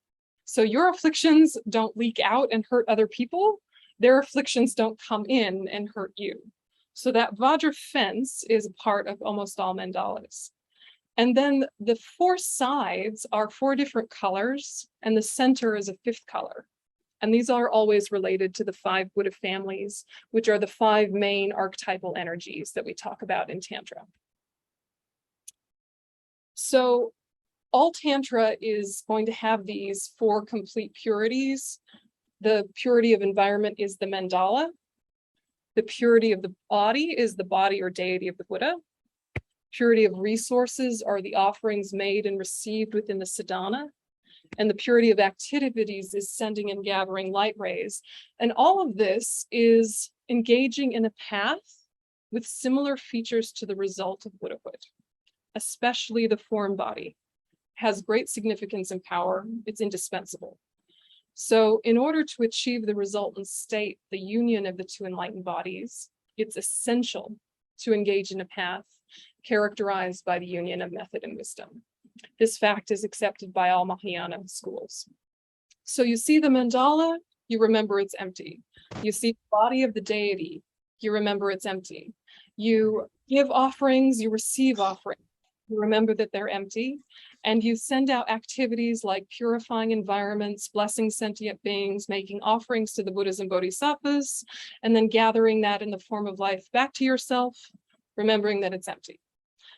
So your afflictions don't leak out and hurt other people. Their afflictions don't come in and hurt you. So that Vajra fence is a part of almost all mandalas. And then the 4 sides are 4 different colors, and the center is a 5th color. And these are always related to the 5 Buddha families, which are the 5 main archetypal energies that we talk about in Tantra. So all Tantra is going to have these 4 complete purities. The purity of environment is the mandala. The purity of the body is the body or deity of the Buddha. Purity of resources are the offerings made and received within the sadhana. And the purity of activities is sending and gathering light rays. And all of this is engaging in a path with similar features to the result of Buddhahood, especially the form body. Has great significance and power. It's indispensable. So in order to achieve the resultant state, the union of the 2 enlightened bodies, it's essential to engage in a path characterized by the union of method and wisdom. This fact is accepted by all Mahayana schools. So you see the mandala, you remember it's empty. You see the body of the deity, you remember it's empty. You give offerings, you receive offerings. You remember that they're empty, and you send out activities like purifying environments, blessing sentient beings, making offerings to the Buddhas and Bodhisattvas, and then gathering that in the form of life back to yourself, remembering that it's empty.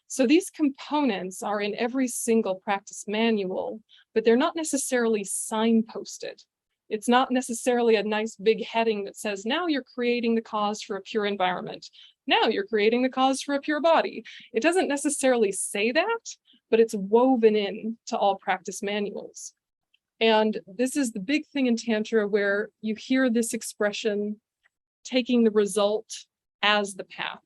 So these components are in every single practice manual, but they're not necessarily signposted. It's not necessarily a nice big heading that says, now you're creating the cause for a pure environment. Now you're creating the cause for a pure body. It doesn't necessarily say that, but it's woven in to all practice manuals. And this is the big thing in Tantra where you hear this expression, taking the result as the path.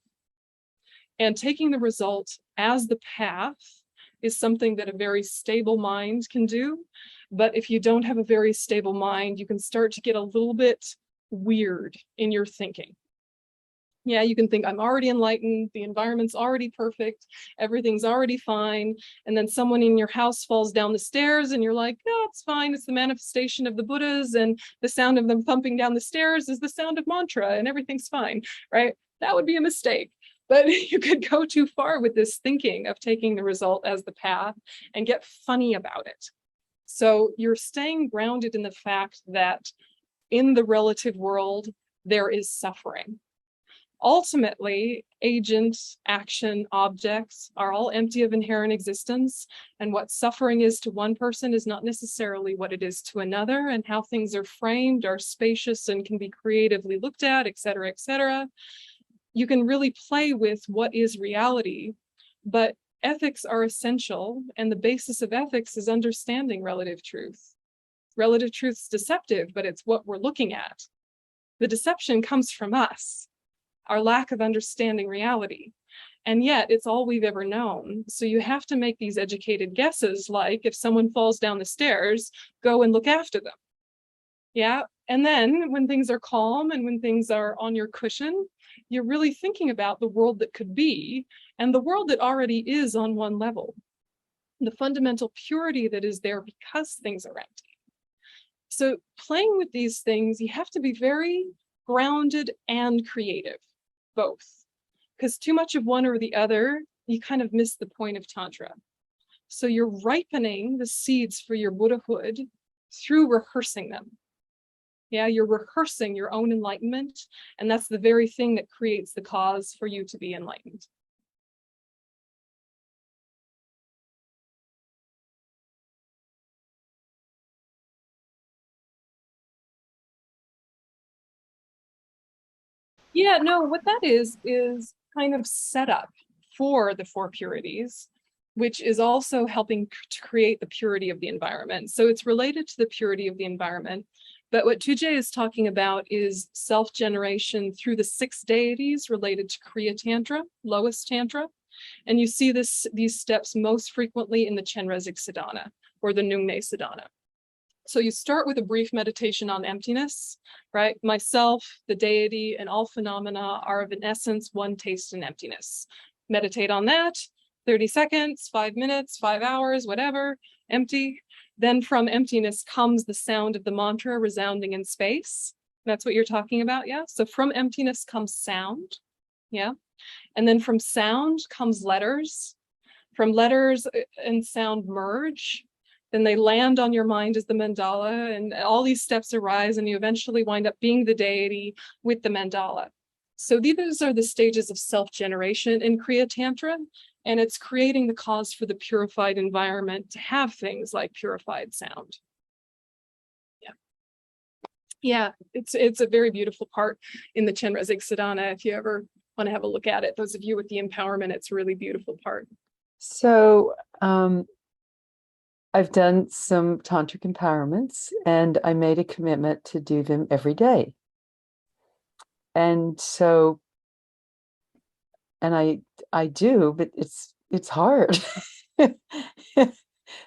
And taking the result as the path is something that a very stable mind can do. But if you don't have a very stable mind, you can start to get a little bit weird in your thinking. Yeah, you can think, I'm already enlightened, the environment's already perfect, everything's already fine. And then someone in your house falls down the stairs and you're like, no, it's fine. It's the manifestation of the Buddhas, and the sound of them thumping down the stairs is the sound of mantra and everything's fine, right? That would be a mistake. But you could go too far with this thinking of taking the result as the path and get funny about it. So you're staying grounded in the fact that in the relative world, there is suffering. Ultimately, agent, action, objects are all empty of inherent existence. And what suffering is to one person is not necessarily what it is to another, and how things are framed are spacious and can be creatively looked at, et cetera, et cetera. You can really play with what is reality, but ethics are essential. And the basis of ethics is understanding relative truth. Relative truth's deceptive, but it's what we're looking at. The deception comes from us, our lack of understanding reality. And yet it's all we've ever known. So you have to make these educated guesses, like if someone falls down the stairs, go and look after them. Yeah. And then when things are calm and when things are on your cushion, you're really thinking about the world that could be and the world that already is on one level. The fundamental purity that is there because things are empty. So playing with these things, you have to be very grounded and creative, both. Because too much of one or the other, you kind of miss the point of Tantra. So you're ripening the seeds for your Buddhahood through rehearsing them. Yeah, you're rehearsing your own enlightenment, and that's the very thing that creates the cause for you to be enlightened. Yeah, no, what that is kind of set up for the four purities, which is also helping to create the purity of the environment. So it's related to the purity of the environment. But what Tuje is talking about is self-generation through the 6 deities related to Kriya Tantra, lowest Tantra. And you see these steps most frequently in the Chenrezig Sadhana or the Nungne Sadhana. So you start with a brief meditation on emptiness, right? Myself, the deity, and all phenomena are of in essence one taste in emptiness. Meditate on that, 30 seconds, 5 minutes, 5 hours, whatever, empty. Then from emptiness comes the sound of the mantra resounding in space. That's what you're talking about, yeah? So from emptiness comes sound, yeah? And then from sound comes letters. From letters and sound merge. Then they land on your mind as the mandala, and all these steps arise, and you eventually wind up being the deity with the mandala. So these are the stages of self-generation in Kriya Tantra, and it's creating the cause for the purified environment to have things like purified sound. Yeah, it's a very beautiful part in the Chenrezig Sadhana. If you ever want to have a look at it, those of you with the empowerment, it's a really beautiful part. So I've done some tantric empowerments, and I made a commitment to do them every day. And so, and I do, but it's hard.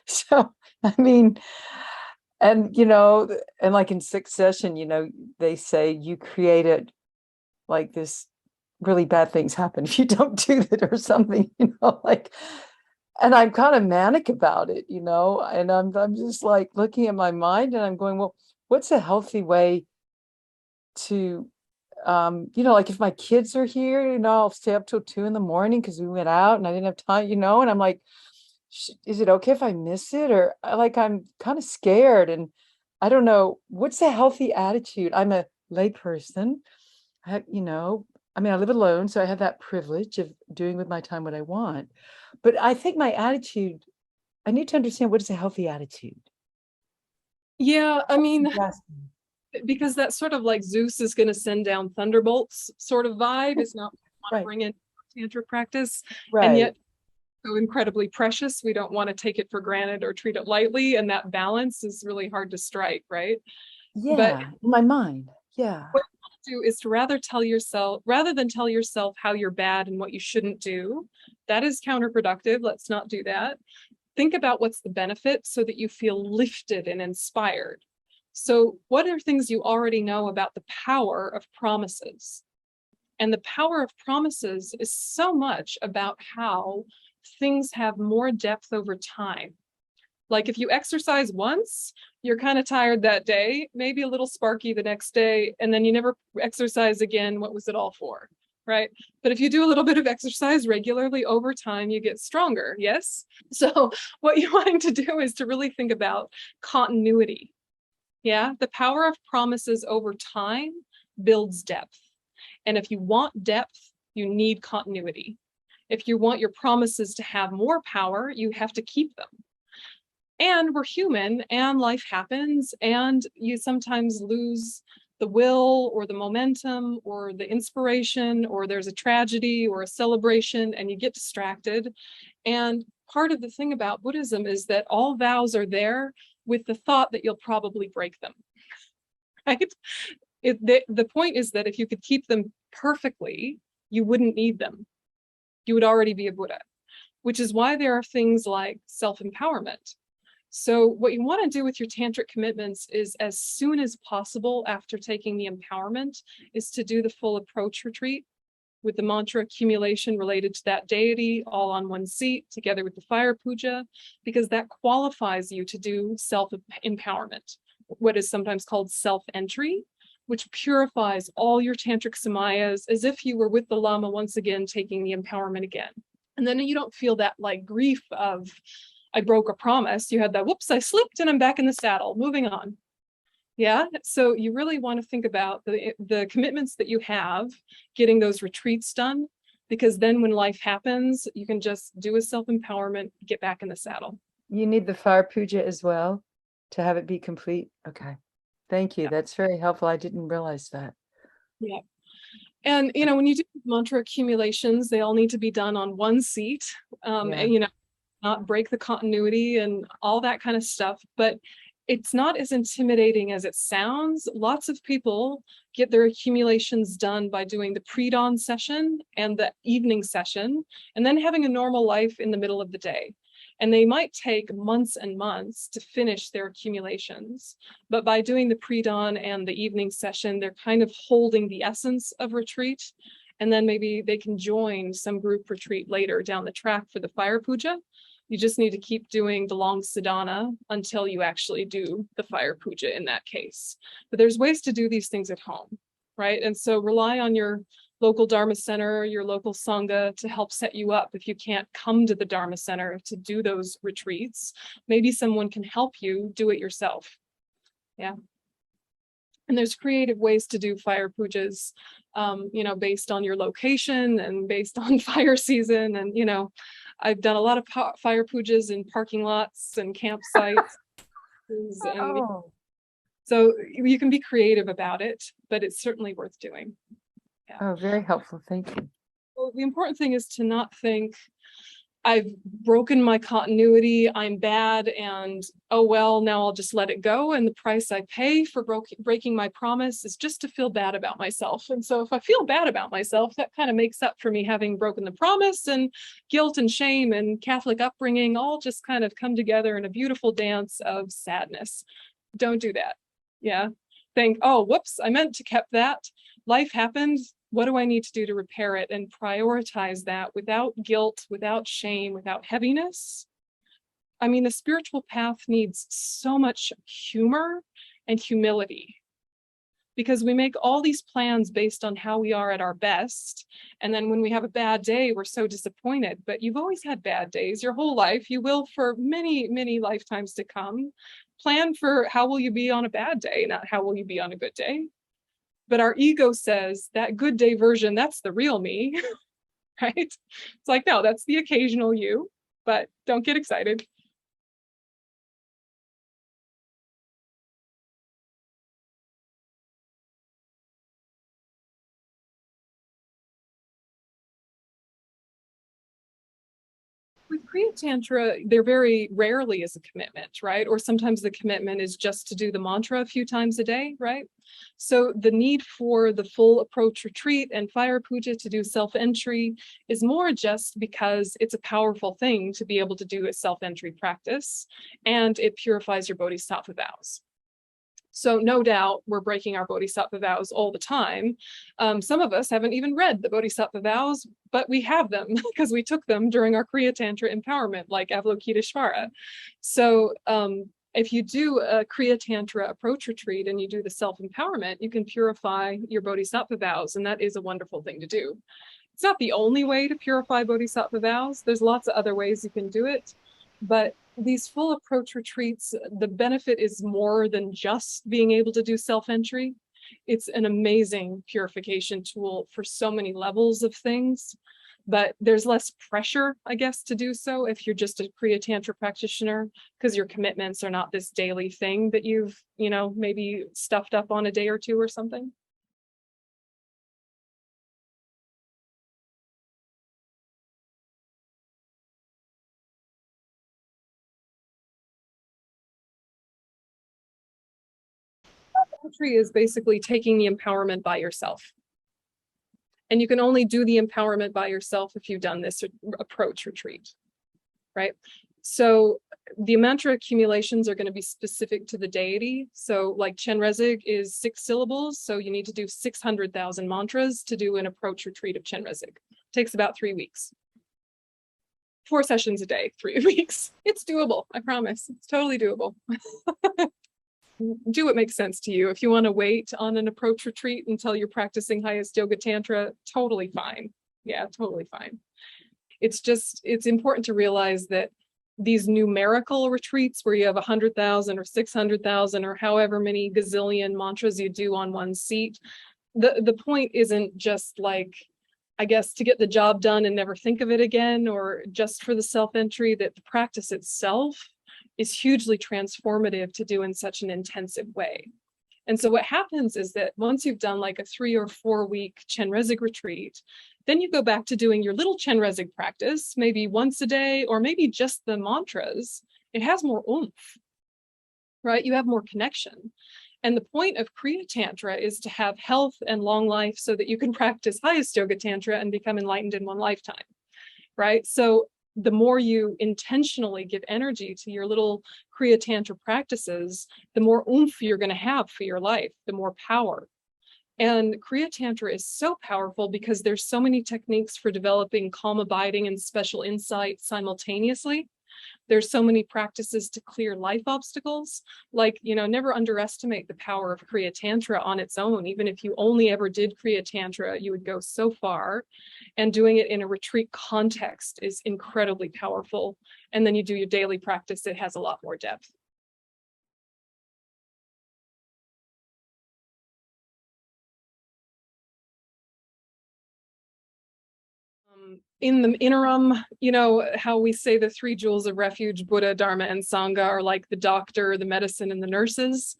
So, I mean, and and like in sixth session, they say you created like this really bad things happen if you don't do it or something, like. And I'm kind of manic about it, and I'm just like looking at my mind and I'm going, well, what's a healthy way to, like if my kids are here, I'll stay up till 2 a.m. because we went out and I didn't have time, and I'm like, is it okay if I miss it? Or like, I'm kind of scared and I don't know, what's a healthy attitude? I'm a lay person. I live alone, so I have that privilege of doing with my time what I want. But I think my attitude, I need to understand what is a healthy attitude. Yeah, I mean, because that sort of like Zeus is going to send down thunderbolts sort of vibe is not what we want to bring in Tantra practice. Right. And yet so incredibly precious. We don't want to take it for granted or treat it lightly. And that balance is really hard to strike, right? Yeah, but in my mind. Yeah. What you want to do is to rather than tell yourself how you're bad and what you shouldn't do. That is counterproductive. Let's not do that. Think about what's the benefit so that you feel lifted and inspired. So what are things you already know about the power of promises? And the power of promises is so much about how things have more depth over time. Like if you exercise once, you're kind of tired that day, maybe a little sparky the next day, and then you never exercise again. What was it all for? right? But if you do a little bit of exercise regularly over time, you get stronger, yes? So what you're wanting to do is to really think about continuity. Yeah, the power of promises over time builds depth. And if you want depth, you need continuity. If you want your promises to have more power, you have to keep them. And we're human and life happens, and you sometimes lose the will or the momentum or the inspiration, or there's a tragedy or a celebration and you get distracted. And part of the thing about Buddhism is that all vows are there with the thought that you'll probably break them, right? The point is that if you could keep them perfectly, you wouldn't need them. You would already be a Buddha, which is why there are things like self-empowerment. So what you want to do with your tantric commitments is, as soon as possible after taking the empowerment, is to do the full approach retreat with the mantra accumulation related to that deity, all on one seat, together with the fire puja, because that qualifies you to do self-empowerment, what is sometimes called self-entry, which purifies all your tantric samayas as if you were with the Lama once again, taking the empowerment again. And then you don't feel that like grief of, I broke a promise. You had that, whoops, I slipped and I'm back in the saddle, moving on. Yeah, so you really want to think about the commitments that you have, getting those retreats done, because then when life happens, you can just do a self-empowerment, get back in the saddle. You need the fire puja as well to have it be complete. Okay. Thank you. Yeah. That's very helpful. I didn't realize that. Yeah. And, when you do mantra accumulations, they all need to be done on one seat, and, not break the continuity and all that kind of stuff. But it's not as intimidating as it sounds. Lots of people get their accumulations done by doing the pre-dawn session and the evening session, and then having a normal life in the middle of the day. And they might take months and months to finish their accumulations. But by doing the pre-dawn and the evening session, they're kind of holding the essence of retreat. And then maybe they can join some group retreat later down the track for the fire puja. You just need to keep doing the long sadhana until you actually do the fire puja in that case. But there's ways to do these things at home, right? And so rely on your local Dharma center, your local Sangha to help set you up. If you can't come to the Dharma center to do those retreats, maybe someone can help you do it yourself. Yeah. And there's creative ways to do fire pujas, based on your location and based on fire season. And, I've done a lot of fire pujas in parking lots and campsites. So you can be creative about it, but it's certainly worth doing. Yeah. Oh, very helpful. Thank you. Well, the important thing is to not think, I've broken my continuity, I'm bad, and oh well, now I'll just let it go. And the price I pay for breaking my promise is just to feel bad about myself. And so if I feel bad about myself, that kind of makes up for me having broken the promise, and guilt and shame and Catholic upbringing all just kind of come together in a beautiful dance of sadness. Don't do that. Yeah. Think, oh, whoops, I meant to kept that. Life happened. What do I need to do to repair it? And prioritize that without guilt, without shame, without heaviness. I mean, the spiritual path needs so much humor and humility, because we make all these plans based on how we are at our best. And then when we have a bad day, we're so disappointed. But you've always had bad days your whole life. You will for many, many lifetimes to come. Plan for how will you be on a bad day, not how will you be on a good day. But our ego says that good day version, that's the real me, right? It's like, no, that's the occasional you, but don't get excited. With Kriya Tantra, they're very rarely as a commitment, right? Or sometimes the commitment is just to do the mantra a few times a day, right? So the need for the full approach retreat and fire puja to do self-entry is more just because it's a powerful thing to be able to do a self-entry practice, and it purifies your bodhisattva vows. So no doubt we're breaking our bodhisattva vows all the time. Some of us haven't even read the bodhisattva vows, but we have them because we took them during our Kriya Tantra empowerment, like Avalokiteshvara. So If you do a Kriya Tantra approach retreat and you do the self-empowerment, you can purify your bodhisattva vows, and that is a wonderful thing to do. It's not the only way to purify bodhisattva vows. There's lots of other ways you can do it, but these full approach retreats, the benefit is more than just being able to do self-entry. It's an amazing purification tool for so many levels of things, but there's less pressure, I guess, to do so if you're just a Kriya Tantra practitioner, because your commitments are not this daily thing that you've, maybe stuffed up on a day or two or something. Entry is basically taking the empowerment by yourself. And you can only do the empowerment by yourself if you've done this approach retreat, right? So the mantra accumulations are going to be specific to the deity. So like Chenrezig is 6 syllables. So you need to do 600,000 mantras to do an approach retreat of Chenrezig. Takes about 3 weeks. 4 sessions a day, 3 weeks. It's doable, I promise. It's totally doable. Do what makes sense to you. If you want to wait on an approach retreat until you're practicing highest yoga tantra, totally fine. Yeah, totally fine. It's important to realize that these numerical retreats where you have 100,000 or 600,000 or however many gazillion mantras you do on one seat, the point isn't just like, I guess, to get the job done and never think of it again, or just for the self-entry, that the practice itself is hugely transformative to do in such an intensive way. And so what happens is that once you've done like a 3 or 4 week Chenrezig retreat, then you go back to doing your little Chenrezig practice, maybe once a day, or maybe just the mantras. It has more oomph, right? You have more connection. And the point of Kriya Tantra is to have health and long life so that you can practice highest yoga tantra and become enlightened in one lifetime, right? So the more you intentionally give energy to your little Kriya Tantra practices, the more oomph you're going to have for your life, the more power. And Kriya Tantra is so powerful because there's so many techniques for developing calm abiding and special insight simultaneously. There's so many practices to clear life obstacles. Like, never underestimate the power of Kriya Tantra on its own. Even if you only ever did Kriya Tantra, you would go so far. And doing it in a retreat context is incredibly powerful. And then you do your daily practice, it has a lot more depth. In the interim, how we say the 3 jewels of refuge, Buddha, Dharma, and Sangha, are like the doctor, the medicine, and the nurses.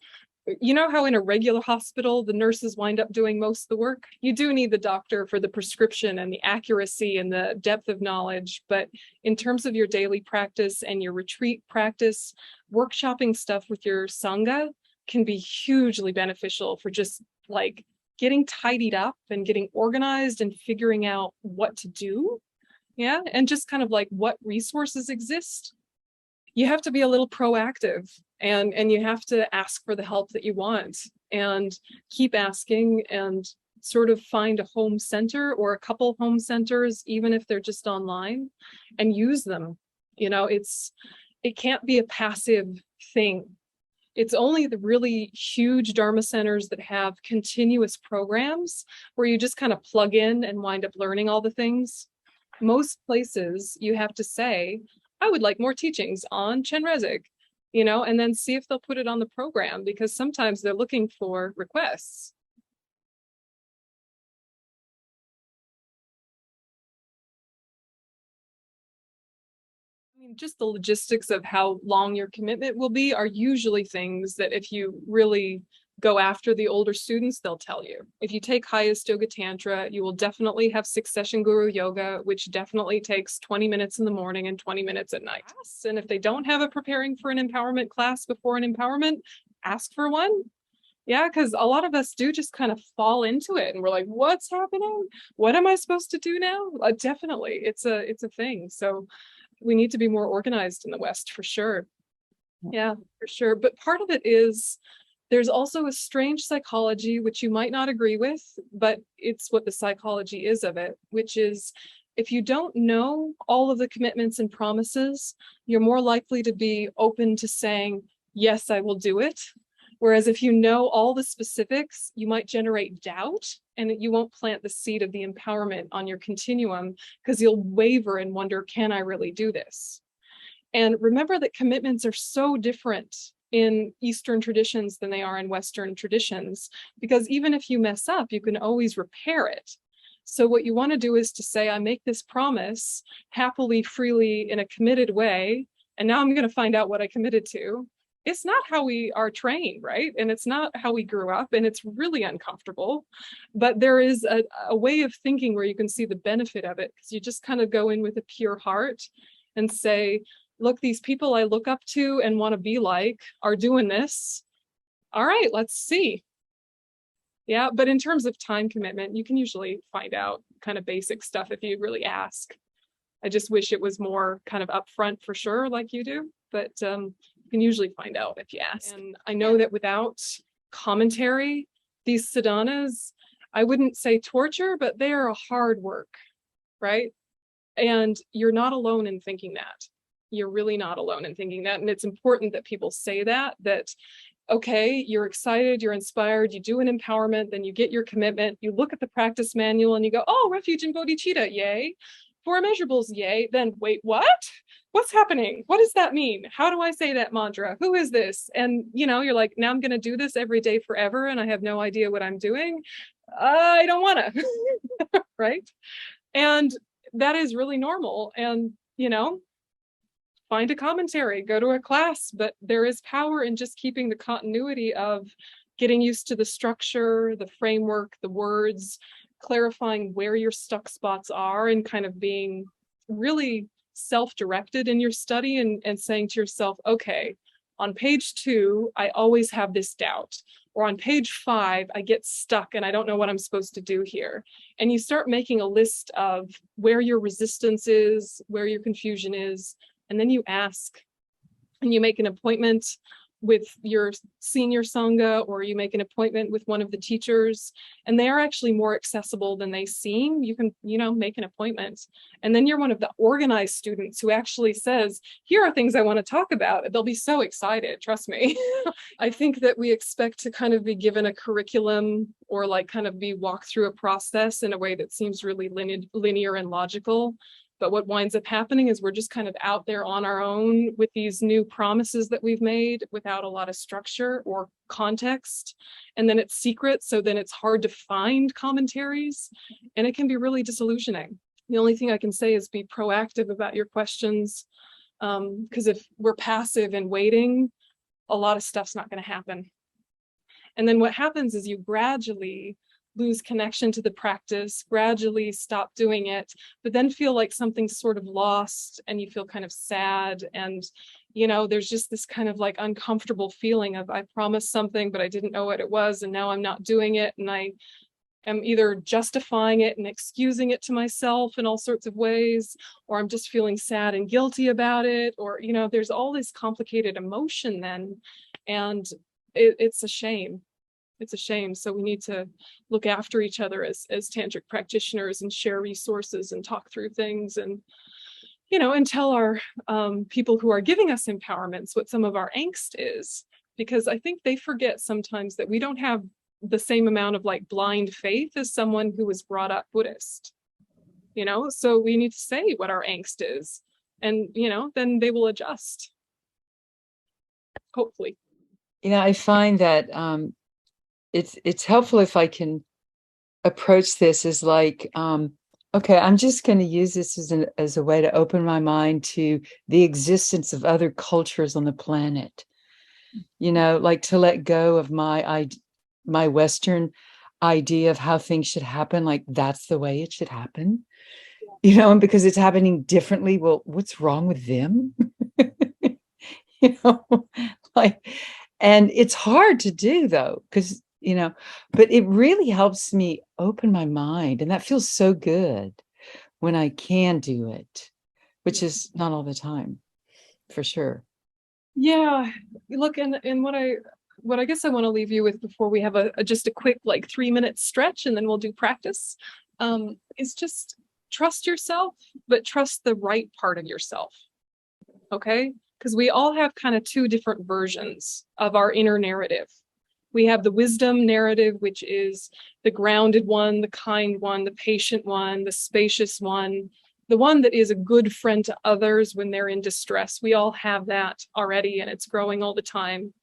You know how in a regular hospital, the nurses wind up doing most of the work? You do need the doctor for the prescription and the accuracy and the depth of knowledge. But in terms of your daily practice and your retreat practice, workshopping stuff with your Sangha can be hugely beneficial for just like getting tidied up and getting organized and figuring out what to do. Yeah. And just kind of like what resources exist. You have to be a little proactive and you have to ask for the help that you want and keep asking and sort of find a home center or a couple home centers, even if they're just online, and use them. It can't be a passive thing. It's only the really huge Dharma centers that have continuous programs where you just kind of plug in and wind up learning all the things. Most places you have to say, I would like more teachings on Chenrezig, and then see if they'll put it on the program, because sometimes they're looking for requests. Just the logistics of how long your commitment will be are usually things that if you really go after the older students, they'll tell you. If you take highest yoga tantra, you will definitely have 6-session guru yoga, which definitely takes 20 minutes in the morning and 20 minutes at night. And if they don't have a preparing for an empowerment class before an empowerment, ask for one. Yeah, because a lot of us do just kind of fall into it and we're like, what's happening? What am I supposed to do now? Definitely, it's a thing. So we need to be more organized in the West, for sure. Yeah, for sure. But part of it is there's also a strange psychology, which you might not agree with, but it's what the psychology is of it, which is if you don't know all of the commitments and promises, you're more likely to be open to saying, yes, I will do it. Whereas if you know all the specifics, you might generate doubt and you won't plant the seed of the empowerment on your continuum because you'll waver and wonder, can I really do this? And remember that commitments are so different in Eastern traditions than they are in Western traditions, because even if you mess up, you can always repair it. So what you want to do is to say, I make this promise happily, freely, in a committed way, and now I'm going to find out what I committed to. It's not how we are trained, right? And it's not how we grew up, and it's really uncomfortable. But there is a way of thinking where you can see the benefit of it, because you just kind of go in with a pure heart and say, look, these people I look up to and want to be like are doing this. All right, let's see. Yeah, but in terms of time commitment, you can usually find out kind of basic stuff if you really ask. I just wish it was more kind of upfront for sure, like you do, but you can usually find out if you ask. And I know that without commentary, these sadhanas, I wouldn't say torture, but they are a hard work, right? And you're not alone in thinking that. You're really not alone in thinking that. And it's important that people say that, okay, you're excited, you're inspired, you do an empowerment, then you get your commitment, you look at the practice manual and you go, oh, refuge and bodhicitta, yay. 4 immeasurables, yay. Then wait, what? What's happening? What does that mean? How do I say that mantra? Who is this? And you're like, now I'm going to do this every day forever and I have no idea what I'm doing. I don't want to, right? And that is really normal. And, find a commentary, go to a class, but there is power in just keeping the continuity of getting used to the structure, the framework, the words, clarifying where your stuck spots are, and kind of being really self-directed in your study and saying to yourself, okay, on page 2, I always have this doubt. Or on page 5, I get stuck and I don't know what I'm supposed to do here. And you start making a list of where your resistance is, where your confusion is, and then you ask, and you make an appointment with your senior sangha, or you make an appointment with one of the teachers, and they are actually more accessible than they seem. You can, make an appointment. And then you're one of the organized students who actually says, here are things I want to talk about. They'll be so excited, trust me. I think that we expect to kind of be given a curriculum or like kind of be walked through a process in a way that seems really linear and logical. But what winds up happening is we're just kind of out there on our own with these new promises that we've made without a lot of structure or context. And then it's secret, so then it's hard to find commentaries, and it can be really disillusioning. The only thing I can say is be proactive about your questions, because if we're passive and waiting, a lot of stuff's not going to happen. And then what happens is you gradually lose connection to the practice, gradually stop doing it, but then feel like something's sort of lost and you feel kind of sad. And, there's just this kind of like uncomfortable feeling of I promised something, but I didn't know what it was. And now I'm not doing it. And I am either justifying it and excusing it to myself in all sorts of ways, or I'm just feeling sad and guilty about it. Or, there's all this complicated emotion then. And it's a shame. It's a shame. So we need to look after each other as tantric practitioners and share resources and talk through things and, and tell our people who are giving us empowerments what some of our angst is, because I think they forget sometimes that we don't have the same amount of like blind faith as someone who was brought up Buddhist, so we need to say what our angst is and, then they will adjust. Hopefully. I find that it's helpful if I can approach this as like, okay, I'm just going to use this as a way to open my mind to the existence of other cultures on the planet. Like to let go of my Western idea of how things should happen. Like that's the way it should happen. And because it's happening differently, well, what's wrong with them? And it's hard to do though, because but it really helps me open my mind, and that feels so good when I can do it, which is not all the time, for sure. Yeah, look, and what I guess I want to leave you with before we have just a quick like 3-minute stretch, and then we'll do practice, is just trust yourself, but trust the right part of yourself. Okay, because we all have kind of two different versions of our inner narrative. We have the wisdom narrative, which is the grounded one, the kind one, the patient one, the spacious one, the one that is a good friend to others when they're in distress. We all have that already, and it's growing all the time.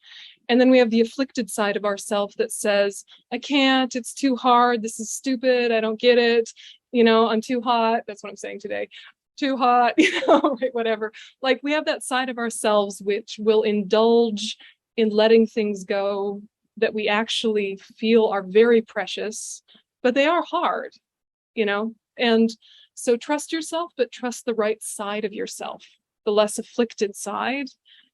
And then we have the afflicted side of ourself that says, I can't, it's too hard, this is stupid, I don't get it, I'm too hot. That's what I'm saying today. Too hot, whatever. Like, we have that side of ourselves which will indulge in letting things go that we actually feel are very precious, but they are hard, And so trust yourself, but trust the right side of yourself, the less afflicted side,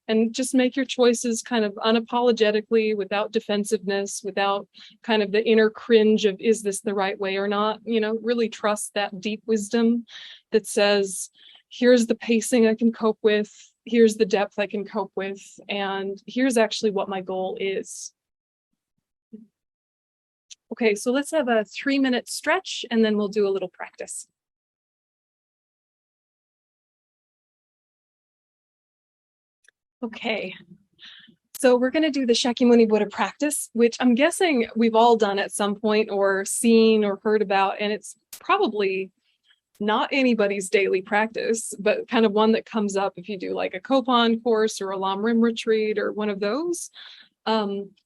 and just make your choices kind of unapologetically, without defensiveness, without kind of the inner cringe of, is this the right way or not? Really trust that deep wisdom that says, here's the pacing I can cope with, here's the depth I can cope with, and here's actually what my goal is. Okay, so let's have a 3-minute stretch, and then we'll do a little practice. Okay, so we're going to do the Shakyamuni Buddha practice, which I'm guessing we've all done at some point or seen or heard about, and it's probably not anybody's daily practice, but kind of one that comes up if you do like a Kopan course or a Lam Rim retreat or one of those.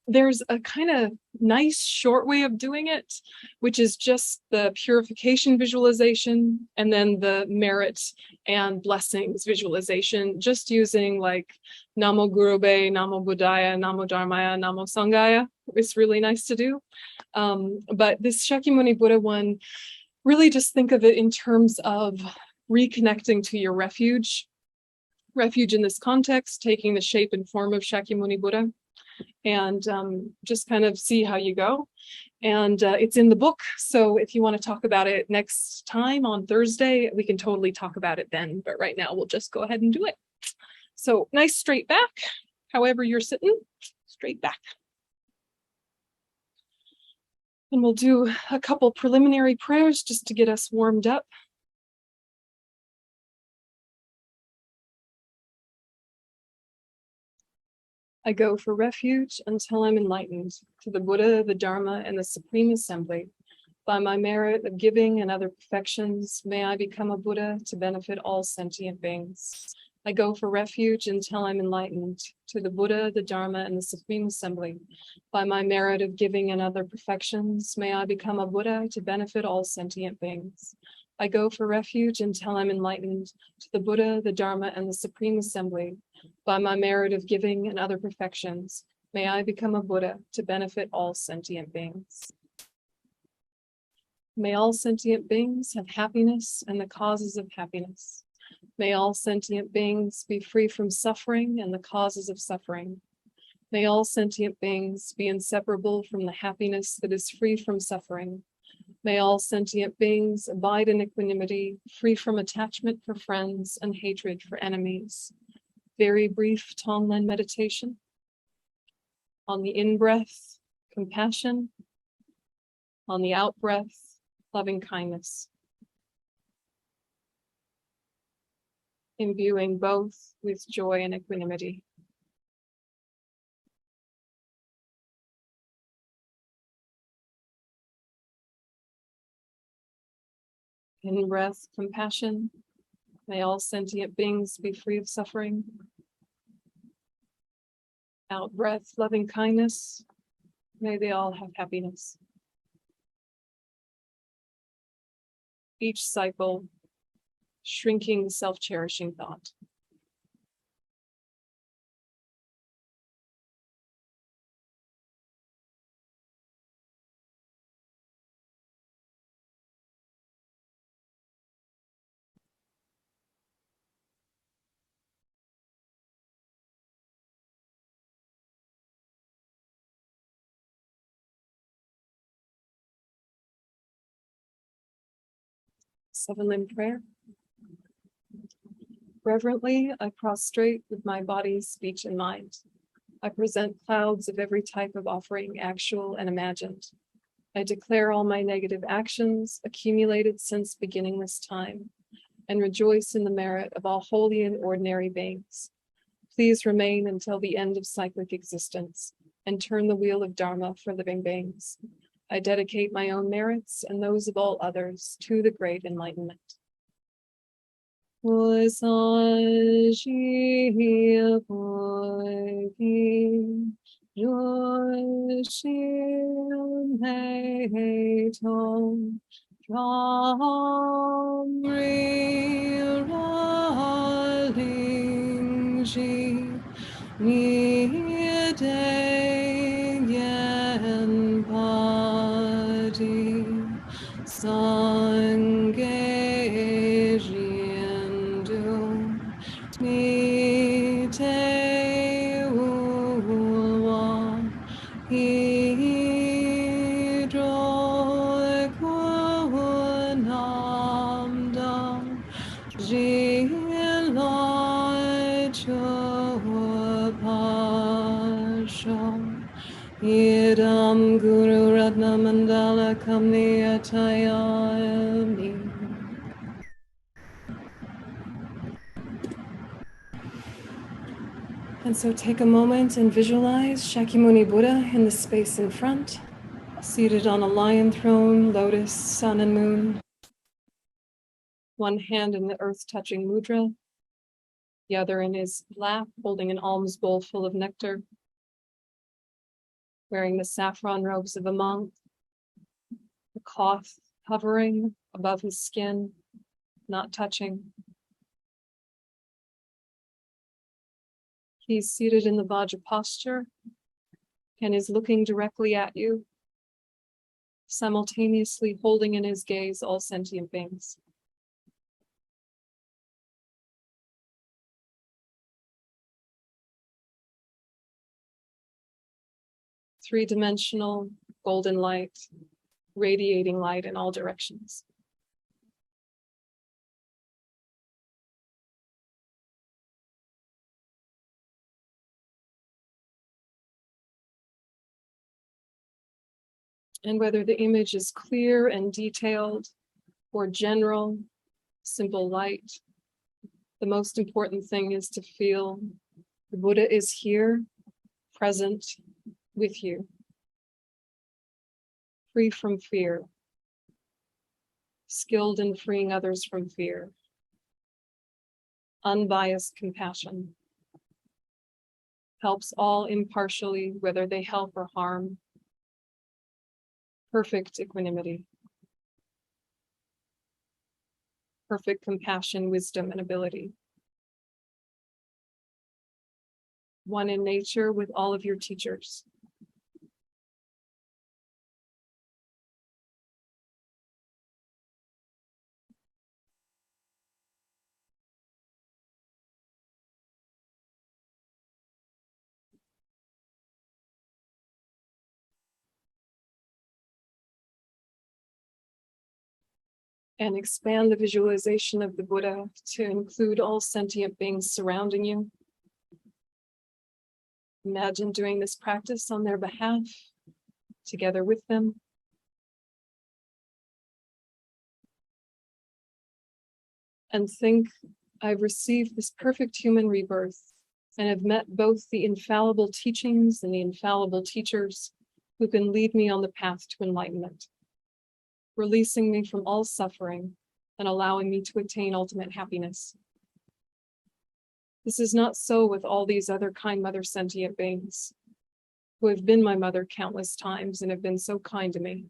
There's a kind of nice short way of doing it, which is just the purification visualization and then the merit and blessings visualization, just using like Namo Gurube, Namo Buddhaya, Namo Dharmaya, Namo Sanghaya. It's really nice to do. But this Shakyamuni Buddha one, really just think of it in terms of reconnecting to your refuge. Refuge in this context, taking the shape and form of Shakyamuni Buddha. And just kind of see how you go. And it's in the book, so if you want to talk about it next time on Thursday, we can totally talk about it then, but right now we'll just go ahead and do it. So nice straight back, however you're sitting, straight back. And we'll do a couple preliminary prayers just to get us warmed up. I go for refuge until I'm enlightened to the Buddha, the Dharma, and the Supreme Assembly. By my merit of giving and other perfections, may I become a Buddha to benefit all sentient beings. I go for refuge until I'm enlightened to the Buddha, the Dharma, and the Supreme Assembly. By my merit of giving and other perfections, may I become a Buddha to benefit all sentient beings. I go for refuge until I'm enlightened to the Buddha, the Dharma, and the Supreme Assembly. By my merit of giving and other perfections, may I become a Buddha to benefit all sentient beings. May all sentient beings have happiness and the causes of happiness. May all sentient beings be free from suffering and the causes of suffering. May all sentient beings be inseparable from the happiness that is free from suffering. May all sentient beings abide in equanimity, free from attachment for friends and hatred for enemies. Very brief Tonglen meditation. On the in-breath, compassion. On the out-breath, loving kindness. Imbuing both with joy and equanimity. In-breath, compassion. May all sentient beings be free of suffering. Out-breath, loving kindness. May they all have happiness. Each cycle, shrinking the self-cherishing thought. Seven-limb prayer. Reverently, I prostrate with my body, speech, and mind. I present clouds of every type of offering, actual and imagined. I declare all my negative actions accumulated since beginningless time, and rejoice in the merit of all holy and ordinary beings. Please remain until the end of cyclic existence and turn the wheel of Dharma for living beings. I dedicate my own merits and those of all others to the great enlightenment. Idam Guru Ratna Mandala Kamniyatayami. And so take a moment and visualize Shakyamuni Buddha in the space in front, seated on a lion throne, lotus, sun and moon. One hand in the earth touching mudra, the other in his lap holding an alms bowl full of nectar, wearing the saffron robes of a monk, the cloth hovering above his skin, not touching. He's seated in the Vajra posture and is looking directly at you, simultaneously holding in his gaze all sentient beings. Three-dimensional golden light, radiating light in all directions. And whether the image is clear and detailed or general, simple light, the most important thing is to feel the Buddha is here, present with you, free from fear, skilled in freeing others from fear, unbiased compassion, helps all impartially, whether they help or harm, perfect equanimity, perfect compassion, wisdom, and ability. One in nature with all of your teachers. And expand the visualization of the Buddha to include all sentient beings surrounding you. Imagine doing this practice on their behalf, together with them. And think, I've received this perfect human rebirth and have met both the infallible teachings and the infallible teachers who can lead me on the path to enlightenment, releasing me from all suffering and allowing me to attain ultimate happiness. This is not so with all these other kind mother sentient beings who have been my mother countless times and have been so kind to me.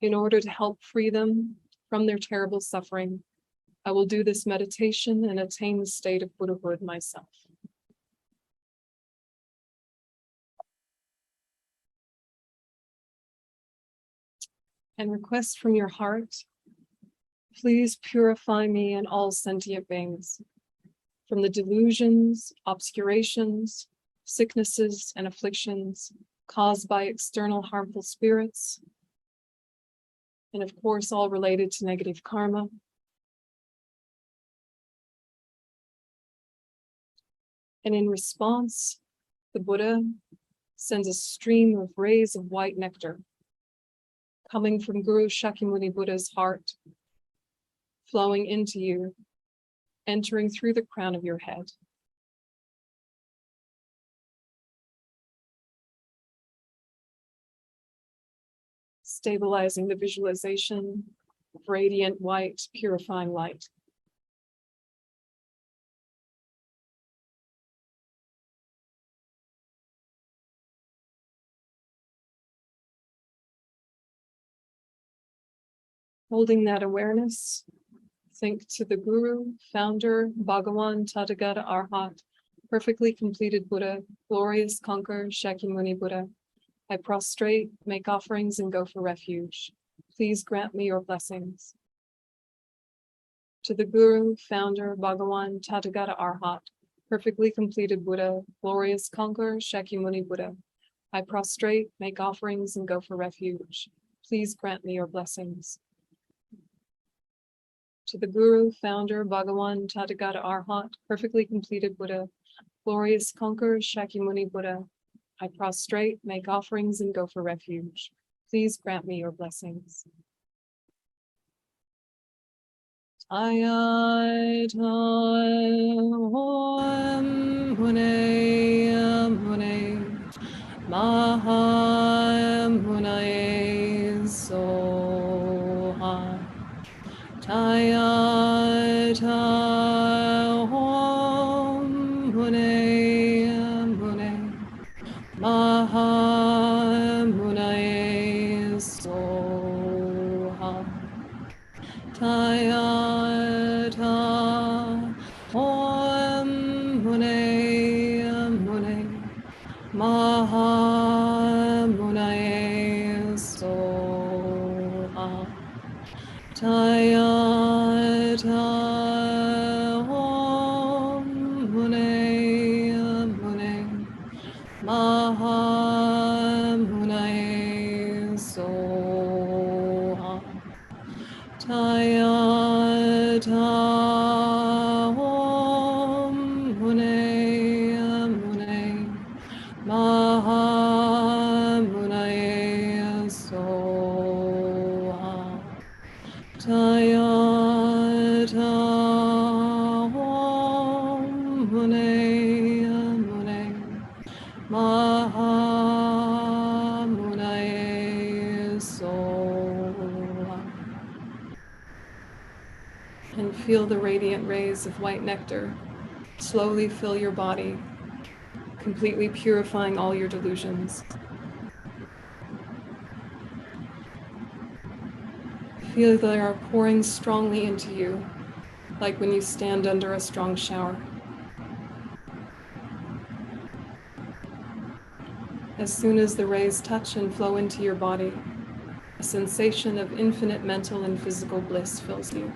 In order to help free them from their terrible suffering, I will do this meditation and attain the state of Buddhahood myself. And request from your heart, please purify me and all sentient beings from the delusions, obscurations, sicknesses, and afflictions caused by external harmful spirits, and of course, all related to negative karma. And in response, the Buddha sends a stream of rays of white nectar coming from Guru Shakyamuni Buddha's heart, flowing into you entering through the crown of your head. Stabilizing the visualization of radiant white, purifying light. Holding that awareness, think to the Guru, Founder, Bhagawan, Tathagata, Arhat, perfectly completed Buddha, glorious conqueror, Shakyamuni Buddha. I prostrate, make offerings, and go for refuge. Please grant me your blessings. To the Guru, Founder, Bhagawan, Tathagata, Arhat, perfectly completed Buddha, glorious conqueror, Shakyamuni Buddha. I prostrate, make offerings, and go for refuge. Please grant me your blessings. To the Guru, Founder, Bhagawan, Tathagata, Arhat, perfectly completed Buddha, glorious conqueror, Shakyamuni Buddha. I prostrate, make offerings, and go for refuge. Please grant me your blessings. Ayai Tam Hune Hune Maham Hunaye Soha Tayai Tam Hune Hune Maham Hunaye Soha Taya ta om mune mune maha munae soha Taya ta om mune mune maha munae soha Taya ta om mune mune maha munae soha Taya ta om mune mune maha munae soha. And feel the radiant rays of white nectar slowly fill your body, completely purifying all your delusions. Feel they are pouring strongly into you, like when you stand under a strong shower. As soon as the rays touch and flow into your body, a sensation of infinite mental and physical bliss fills you.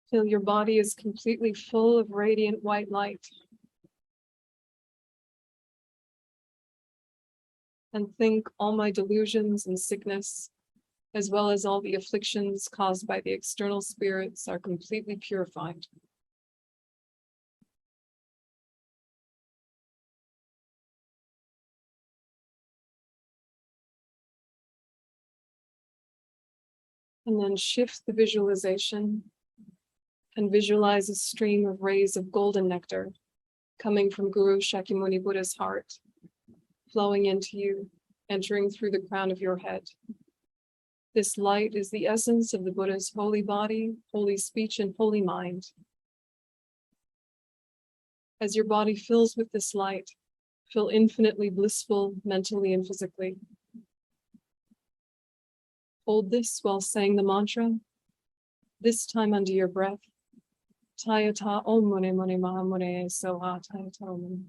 Feel your body is completely full of radiant white light. And think all my delusions and sickness, as well as all the afflictions caused by the external spirits, are completely purified. And then shift the visualization and visualize a stream of rays of golden nectar coming from Guru Shakyamuni Buddha's heart, flowing into you, entering through the crown of your head. This light is the essence of the Buddha's holy body, holy speech, and holy mind. As your body fills with this light, feel infinitely blissful mentally and physically. Hold this while saying the mantra, this time under your breath. Tayata om mune mune maha mune soha tayata om.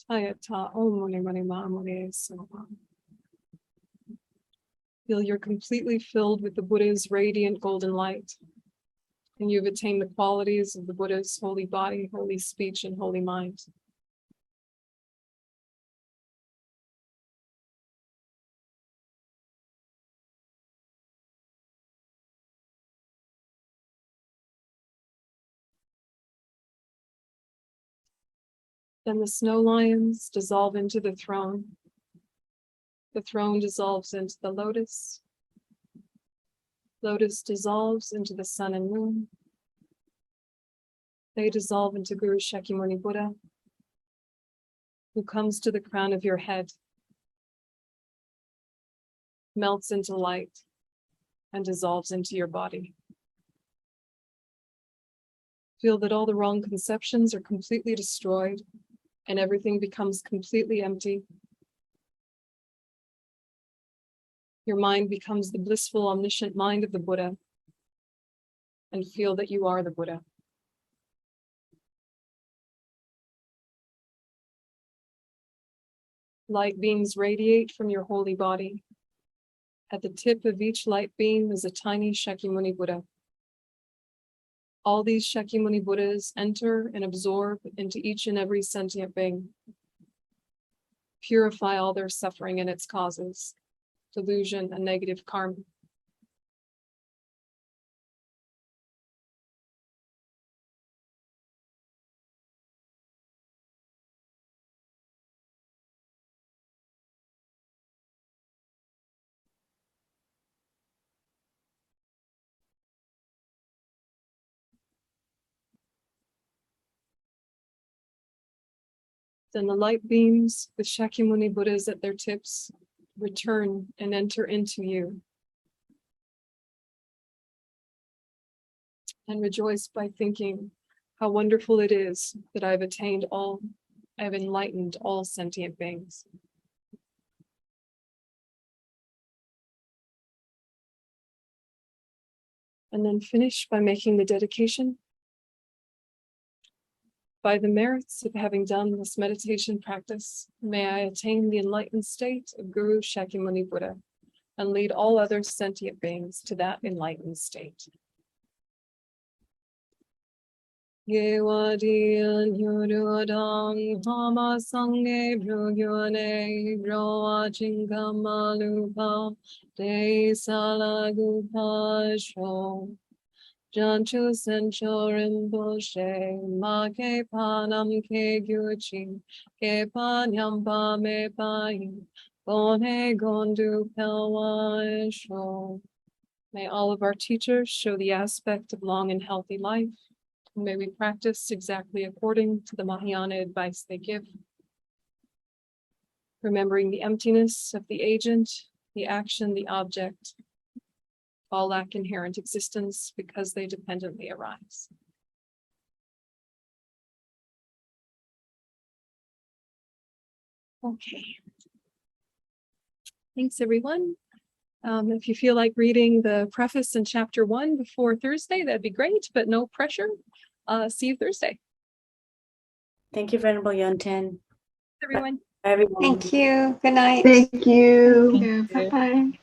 Tayata Om Mani Mani Ma Mani Soha. Feel you're completely filled with the Buddha's radiant golden light, and you've attained the qualities of the Buddha's holy body, holy speech, and holy mind. Then the snow lions dissolve into the throne. The throne dissolves into the lotus. Lotus dissolves into the sun and moon. They dissolve into Guru Shakyamuni Buddha, who comes to the crown of your head, melts into light, and dissolves into your body. Feel that all the wrong conceptions are completely destroyed and everything becomes completely empty. Your mind becomes the blissful, omniscient mind of the Buddha, and feel that you are the Buddha. Light beams radiate from your holy body. At the tip of each light beam is a tiny Shakyamuni Buddha. All these Shakyamuni Buddhas enter and absorb into each and every sentient being. Purify all their suffering and its causes, delusion and negative karma. Then the light beams with Shakyamuni Buddhas at their tips return and enter into you. And rejoice by thinking how wonderful it is that I've enlightened all sentient beings. And then finish by making the dedication. By the merits of having done this meditation practice, may I attain the enlightened state of Guru Shakyamuni Buddha and lead all other sentient beings to that enlightened state. Yewadiyan Yurudang Hama Sange Brugyone Broa Chinkamalupa De Salagupa Sho Janchu Sencho Rinpoche Ma Ke Panam Ke Gyuchi Ke Panyam Pa Me Pai Gone Gondu Pelwa Sho. May all of our teachers show the aspect of long and healthy life. May we practice exactly according to the Mahayana advice they give. Remembering the emptiness of the agent, the action, the object, all lack inherent existence because they dependently arise. Okay. Thanks, everyone. If you feel like reading the preface in chapter 1 before Thursday, that'd be great, but no pressure. See you Thursday. Thank you, Venerable Yonten. Everyone. Bye, everyone. Thank you. Good night. Thank you. Bye-bye.